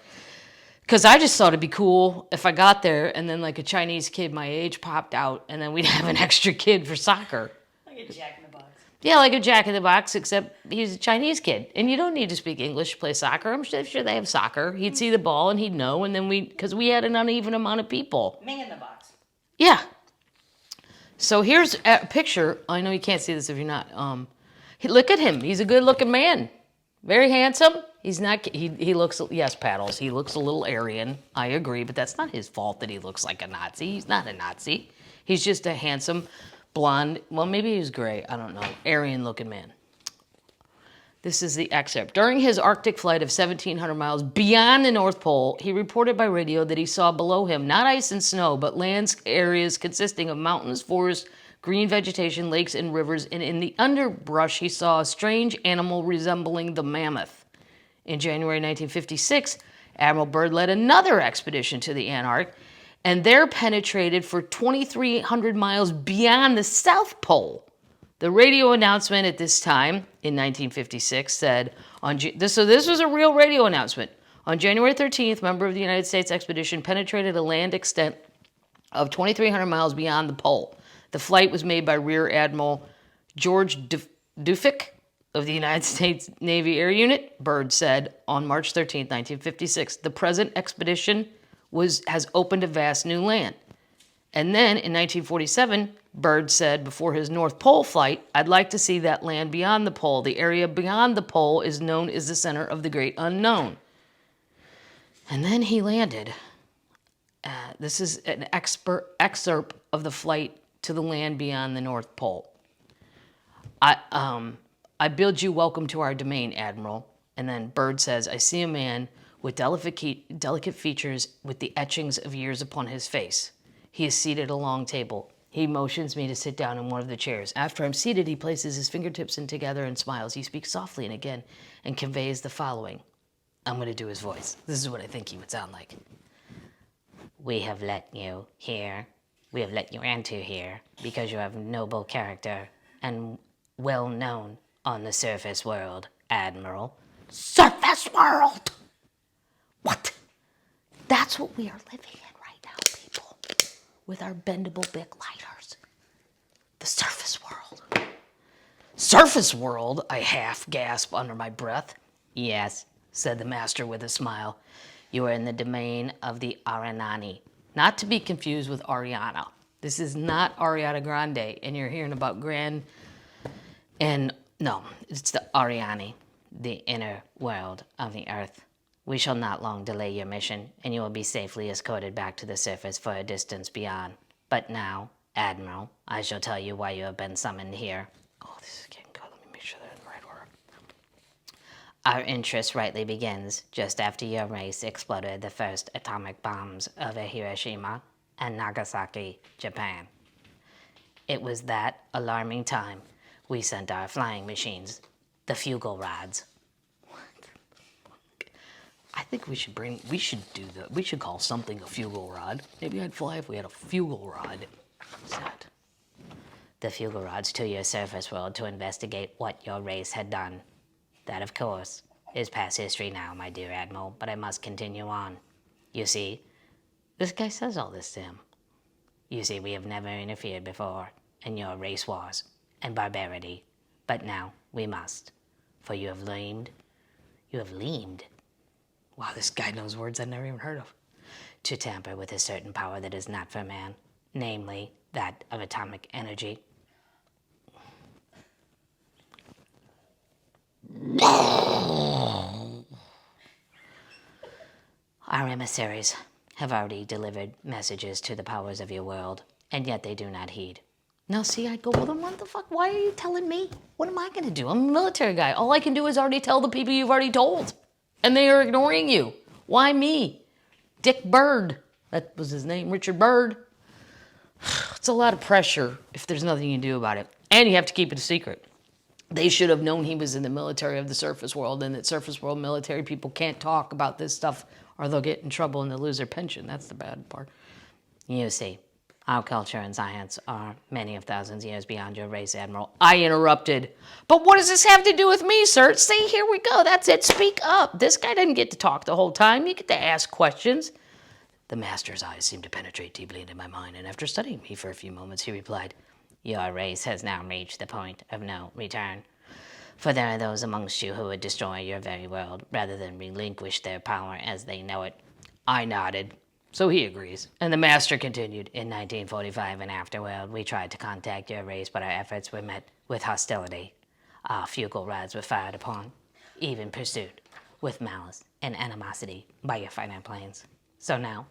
[SPEAKER 1] Because I just thought it'd be cool if I got there and then like a Chinese kid my age popped out and then we'd have an extra kid for soccer.
[SPEAKER 2] Like a Jack in the Box.
[SPEAKER 1] Yeah, like a Jack in the Box, except he's a Chinese kid. And you don't need to speak English to play soccer. I'm sure they have soccer. He'd see the ball and he'd know. And then because we had an uneven amount of people.
[SPEAKER 2] Ming in the box.
[SPEAKER 1] Yeah. So here's a picture. I know you can't see this if you're not. Look at him. He's a good looking man. Very handsome. He's not, he looks, yes, Paddles, he looks a little Aryan. I agree, but that's not his fault that he looks like a Nazi. He's not a Nazi. He's just a handsome, blonde, well, maybe he's gray, I don't know, Aryan-looking man. This is the excerpt. During his Arctic flight of 1,700 miles beyond the North Pole, he reported by radio that he saw below him not ice and snow, but land areas consisting of mountains, forests, green vegetation, lakes, and rivers, and in the underbrush he saw a strange animal resembling the mammoth. In January 1956, Admiral Byrd led another expedition to the Antarctic, and there penetrated for 2,300 miles beyond the South Pole. The radio announcement at this time, in 1956, said, so this was a real radio announcement. On January 13th, member of the United States expedition penetrated a land extent of 2,300 miles beyond the pole. The flight was made by Rear Admiral George Duffick of the United States Navy Air Unit. Byrd said on March 13, 1956, the present expedition has opened a vast new land. And then in 1947, Byrd said before his North Pole flight, I'd like to see that land beyond the pole. The area beyond the pole is known as the center of the great unknown. And then he landed. This is an excerpt of the flight to the land beyond the North Pole. I bid you welcome to our domain, Admiral. And then Byrd says, I see a man with delicate features with the etchings of years upon his face. He is seated at a long table. He motions me to sit down in one of the chairs. After I'm seated, he places his fingertips in together and smiles. He speaks softly and again and conveys the following. I'm going to do his voice. This is what I think he would sound like. We have let you enter here because you have noble character and well known on the surface world, Admiral. Surface world! What? That's what we are living in right now, people. With our bendable Bic lighters. The surface world. Surface world, I half gasp under my breath. Yes, said the master with a smile. You are in the domain of the Aranani. Not to be confused with Ariana. This is not Ariana Grande, and you're hearing about Grand and no, it's the Ariani, the inner world of the earth. We shall not long delay your mission, and you will be safely escorted back to the surface for a distance beyond. But now, Admiral, I shall tell you why you have been summoned here. Oh, this is getting good. Let me make sure they're in the right order. Our interest rightly begins just after your race exploded the first atomic bombs over Hiroshima and Nagasaki, Japan. It was that alarming time we sent our flying machines, the fugal rods. What the fuck? I think we should call something a fugal rod. Maybe I'd fly if we had a fugal rod. What's that? The fugal rods to your surface world to investigate what your race had done. That, of course, is past history now, my dear Admiral, but I must continue on. You see, this guy says all this to him. You see, we have never interfered before in your race wars and barbarity, but now we must, for you have leamed. Wow, this guy knows words I've never even heard of. To tamper with a certain power that is not for man, namely that of atomic energy. Our emissaries have already delivered messages to the powers of your world, and yet they do not heed. Now, see, I'd go, well, then what the fuck? Why are you telling me? What am I going to do? I'm a military guy. All I can do is already tell the people you've already told. And they are ignoring you. Why me? Dick Byrd. That was his name, Richard Byrd. It's a lot of pressure if there's nothing you can do about it. And you have to keep it a secret. They should have known he was in the military of the surface world, and that surface world military people can't talk about this stuff or they'll get in trouble and they'll lose their pension. That's the bad part. You see, our culture and science are many of thousands of years beyond your race, Admiral. I interrupted. But what does this have to do with me, sir? See, here we go. That's it. Speak up. This guy didn't get to talk the whole time. You get to ask questions. The master's eyes seemed to penetrate deeply into my mind, and after studying me for a few moments, he replied, "Your race has now reached the point of no return. For there are those amongst you who would destroy your very world rather than relinquish their power as they know it." I nodded. So he agrees. And the master continued, "In 1945 and afterward, we tried to contact your race, but our efforts were met with hostility. Our fugal rods were fired upon, even pursued with malice and animosity by your fighter planes. So now,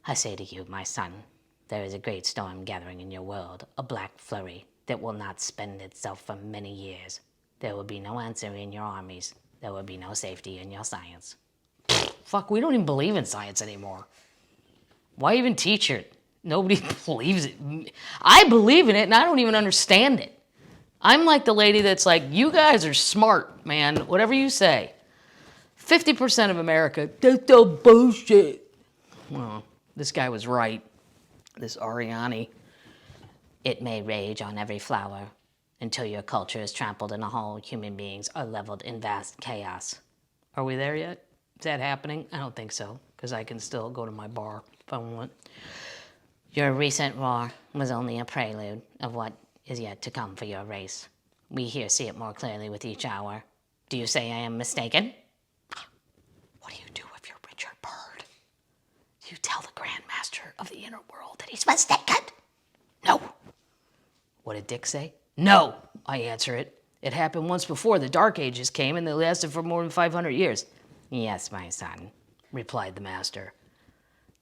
[SPEAKER 1] I say to you, my son, there is a great storm gathering in your world, a black flurry that will not spend itself for many years. There will be no answer in your armies. There will be no safety in your science." Fuck, we don't even believe in science anymore. Why even teach it? Nobody believes it. I believe in it and I don't even understand it. I'm like the lady that's like, you guys are smart, man. Whatever you say. 50% of America, that's all bullshit. Well, this guy was right. This Ariani. "It may rage on every flower until your culture is trampled in a whole. Human beings are leveled in vast chaos." Are we there yet? Is that happening? I don't think so, because I can still go to my bar if I want. "Your recent roar was only a prelude of what is yet to come for your race. We here see it more clearly with each hour. Do you say I am mistaken?" What do you do if you're Richard Byrd? Do you tell the Grand Master of the inner world that he's mistaken? No. What did Dick say? No, I answer it. It happened once before the Dark Ages came, and they lasted for more than 500 years. "Yes, my son," replied the master.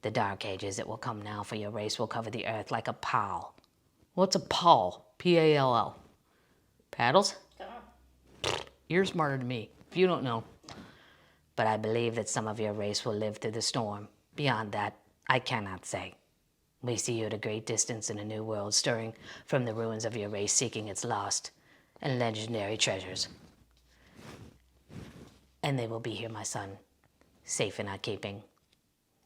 [SPEAKER 1] "The Dark Ages that will come now for your race will cover the earth like a pall." What's a pall? P-A-L-L. Paddles? You're smarter than me, if you don't know. "But I believe that some of your race will live through the storm. Beyond that, I cannot say. We see you at a great distance in a new world, stirring from the ruins of your race, seeking its lost and legendary treasures. And they will be here, my son, safe in our keeping."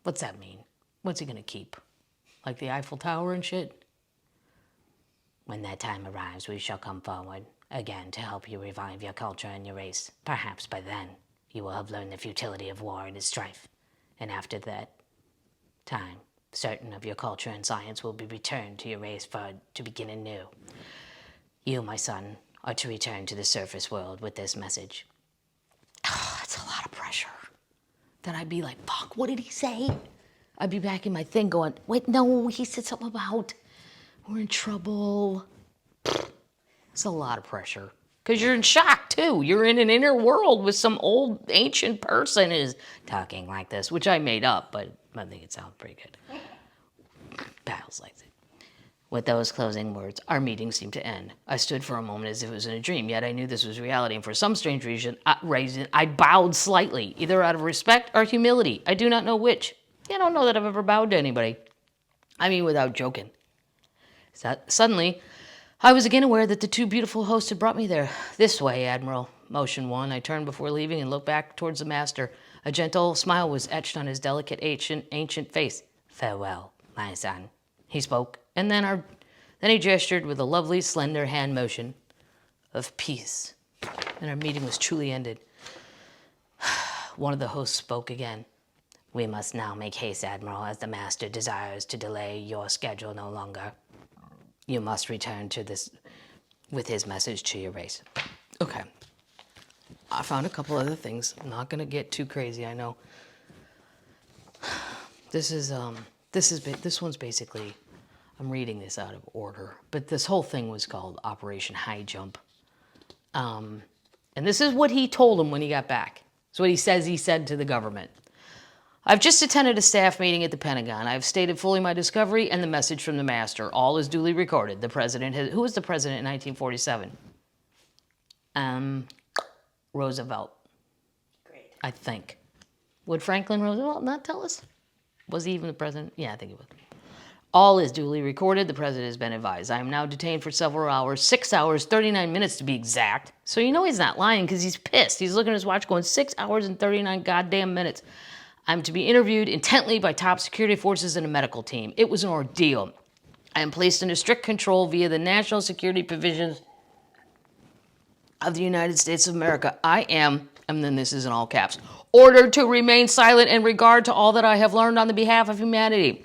[SPEAKER 1] What's that mean? What's he gonna keep? Like the Eiffel Tower and shit? "When that time arrives, we shall come forward again to help you revive your culture and your race. Perhaps by then, you will have learned the futility of war and its strife. And after that time, certain of your culture and science will be returned to your race for to begin anew. You, my son, are to return to the surface world with this message." Oh, that's a lot of pressure. Then I'd be like, fuck, what did he say? I'd be back in my thing going, wait, no, he said something about we're in trouble. It's a lot of pressure. Because you're in shock, too. You're in an inner world with some old ancient person who's talking like this, which I made up, but I think it sounds pretty good. Battles like that. With those closing words, our meeting seemed to end. I stood for a moment as if it was in a dream, yet I knew this was reality, and for some strange reason, I bowed slightly, either out of respect or humility. I do not know which. I don't know that I've ever bowed to anybody. I mean, without joking. Suddenly, I was again aware that the two beautiful hosts had brought me there. "This way, Admiral." Motion one. I turned before leaving and looked back towards the master. A gentle smile was etched on his delicate ancient face. "Farewell, my son," he spoke, and then he gestured with a lovely, slender hand motion of peace, and our meeting was truly ended. One of the hosts spoke again. "We must now make haste, Admiral, as the master desires to delay your schedule no longer. You must return to this with his message to your race." Okay. I found a couple other things. I'm not gonna get too crazy, I know. This one's basically, I'm reading this out of order, but this whole thing was called Operation High Jump. And this is what he told him when he got back. It's what he said to the government. "I've just attended a staff meeting at the Pentagon. I've stated fully my discovery and the message from the master. All is duly recorded. The president who was the president in 1947? Roosevelt.
[SPEAKER 2] Great.
[SPEAKER 1] I think. Would Franklin Roosevelt not tell us? Was he even the president? Yeah, I think he was. All is duly recorded. The president has been advised. I am now detained for several hours, 6 hours, 39 minutes to be exact. So you know he's not lying because he's pissed. He's looking at his watch going 6 hours and 39 goddamn minutes. I'm to be interviewed intently by top security forces and a medical team. It was an ordeal. I am placed under strict control via the national security provisions of the United States of America. I am, and then this is in all caps, ordered to remain silent in regard to all that I have learned on the behalf of humanity.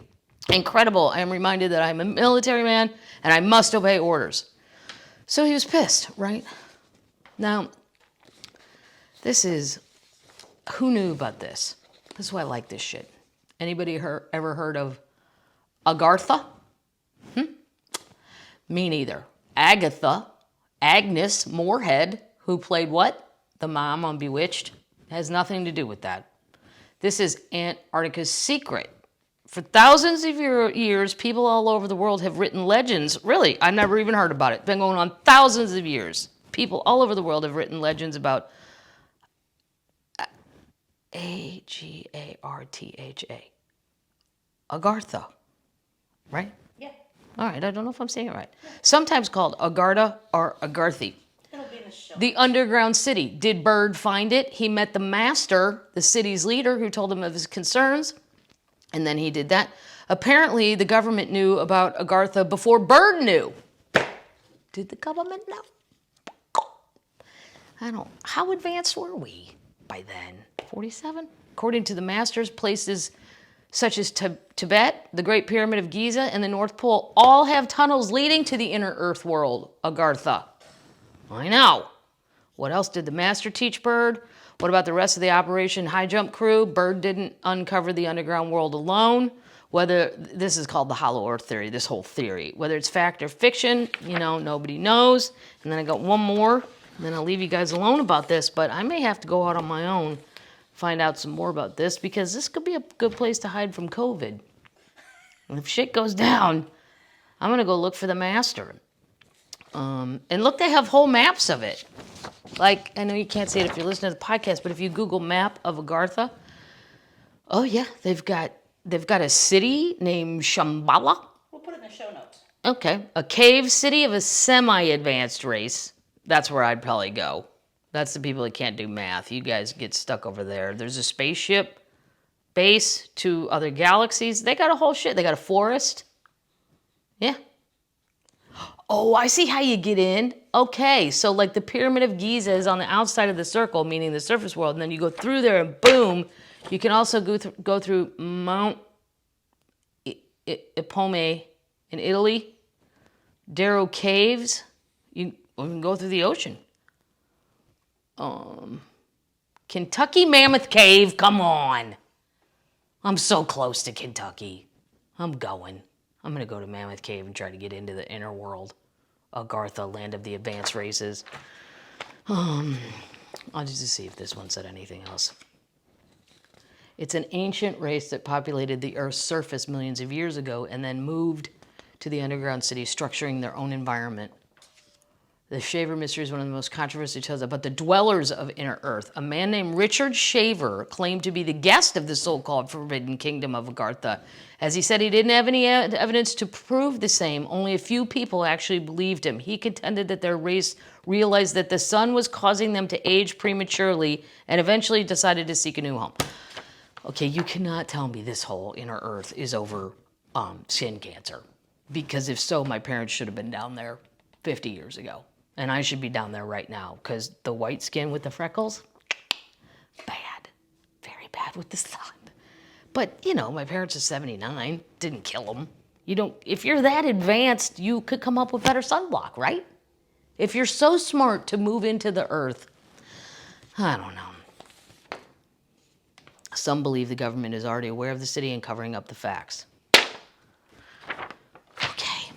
[SPEAKER 1] Incredible. I am reminded that I'm a military man and I must obey orders. So he was pissed, right? Now, this is, who knew about this? This is why I like this shit. Anybody ever heard of Agartha? Me neither. Agatha, Agnes Moorehead, who played what? The mom on Bewitched, has nothing to do with that. This is Antarctica's secret. For thousands of years, people all over the world have written legends. Really, I never even heard about it. Been going on thousands of years. People all over the world have written legends about Agartha. Agartha, right?
[SPEAKER 2] Yeah.
[SPEAKER 1] All right, I don't know if I'm saying it right. Sometimes called Agartha or Agarthi.
[SPEAKER 2] It'll be in the show.
[SPEAKER 1] The underground city. Did Bird find it? He met the master, the city's leader, who told him of his concerns. And then he did that. Apparently, the government knew about Agartha before Bird knew. Did the government know? I don't. How advanced were we by then? 47? According to the masters, places such as Tibet, the Great Pyramid of Giza, and the North Pole all have tunnels leading to the inner Earth world, Agartha. I know. What else did the master teach Bird? What about the rest of the Operation High Jump crew? Bird didn't uncover the underground world alone. Whether, this is called the Hollow Earth theory, this whole theory. Whether it's fact or fiction, you know, nobody knows. And then I got one more, and then I'll leave you guys alone about this, but I may have to go out on my own, find out some more about this, because this could be a good place to hide from COVID. And if shit goes down, I'm gonna go look for the master. And look, they have whole maps of it. Like, I know you can't see it if you're listening to the podcast, but if you Google map of Agartha, oh yeah, they've got a city named Shambhala.
[SPEAKER 2] We'll put it in the show notes.
[SPEAKER 1] Okay, a cave city of a semi-advanced race. That's where I'd probably go. That's the people that can't do math. You guys get stuck over there. There's a spaceship base to other galaxies. They got a whole shit. They got a forest. Yeah. Oh, I see how you get in. Okay, so like the Pyramid of Giza is on the outside of the circle, meaning the surface world, and then you go through there and boom, you can also go through Mount Ipome in Italy, Darrow Caves. You can go through the ocean. Kentucky Mammoth Cave, come on. I'm so close to Kentucky. I'm going to go to Mammoth Cave and try to get into the inner world. Agartha, land of the advanced races. I'll just see if this one said anything else. It's an ancient race that populated the Earth's surface millions of years ago and then moved to the underground city, structuring their own environment. The Shaver mystery is one of the most controversial tales about the dwellers of inner Earth. A man named Richard Shaver claimed to be the guest of the so-called Forbidden Kingdom of Agartha. As he said, he didn't have any evidence to prove the same. Only a few people actually believed him. He contended that their race realized that the sun was causing them to age prematurely and eventually decided to seek a new home. Okay, you cannot tell me this whole inner Earth is over skin cancer. Because if so, my parents should have been down there 50 years ago. And I should be down there right now because the white skin with the freckles, bad. Very bad with the sun. But, you know, my parents are 79. Didn't kill them. You don't, if you're that advanced, you could come up with better sunblock, right? If you're so smart to move into the earth, I don't know. Some believe the government is already aware of the city and covering up the facts. Okay.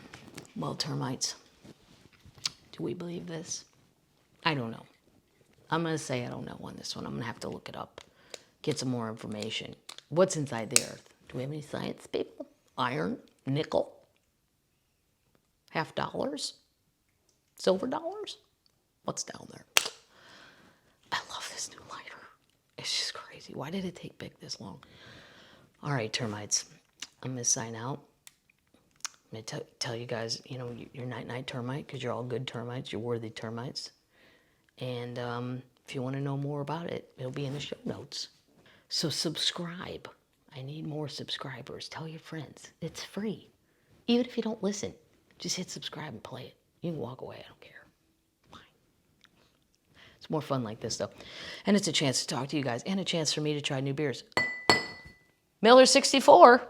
[SPEAKER 1] Well, termites. Do we believe this? I don't know. I'm going to say I don't know on this one. I'm going to have to look it up. Get some more information. What's inside the earth? Do we have any science people? Iron? Nickel? $50? Silver dollars? What's down there? I love this new lighter. It's just crazy. Why did it take Big this long? All right, termites. I'm going to sign out. I'm going to tell you guys, you know, you're night-night termite because you're all good termites. You're worthy termites. And if you want to know more about it, it'll be in the show notes. So subscribe. I need more subscribers. Tell your friends. It's free. Even if you don't listen, just hit subscribe and play it. You can walk away. I don't care. Fine. It's more fun like this, though. And it's a chance to talk to you guys and a chance for me to try new beers. Miller 64.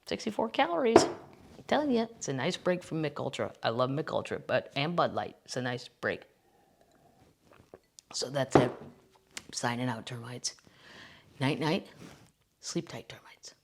[SPEAKER 1] 64 calories. I'm telling you, it's a nice break from Mich Ultra. I love Mich Ultra, and Bud Light. It's a nice break. So that's it. Signing out, termites. Night, night. Sleep tight, termites.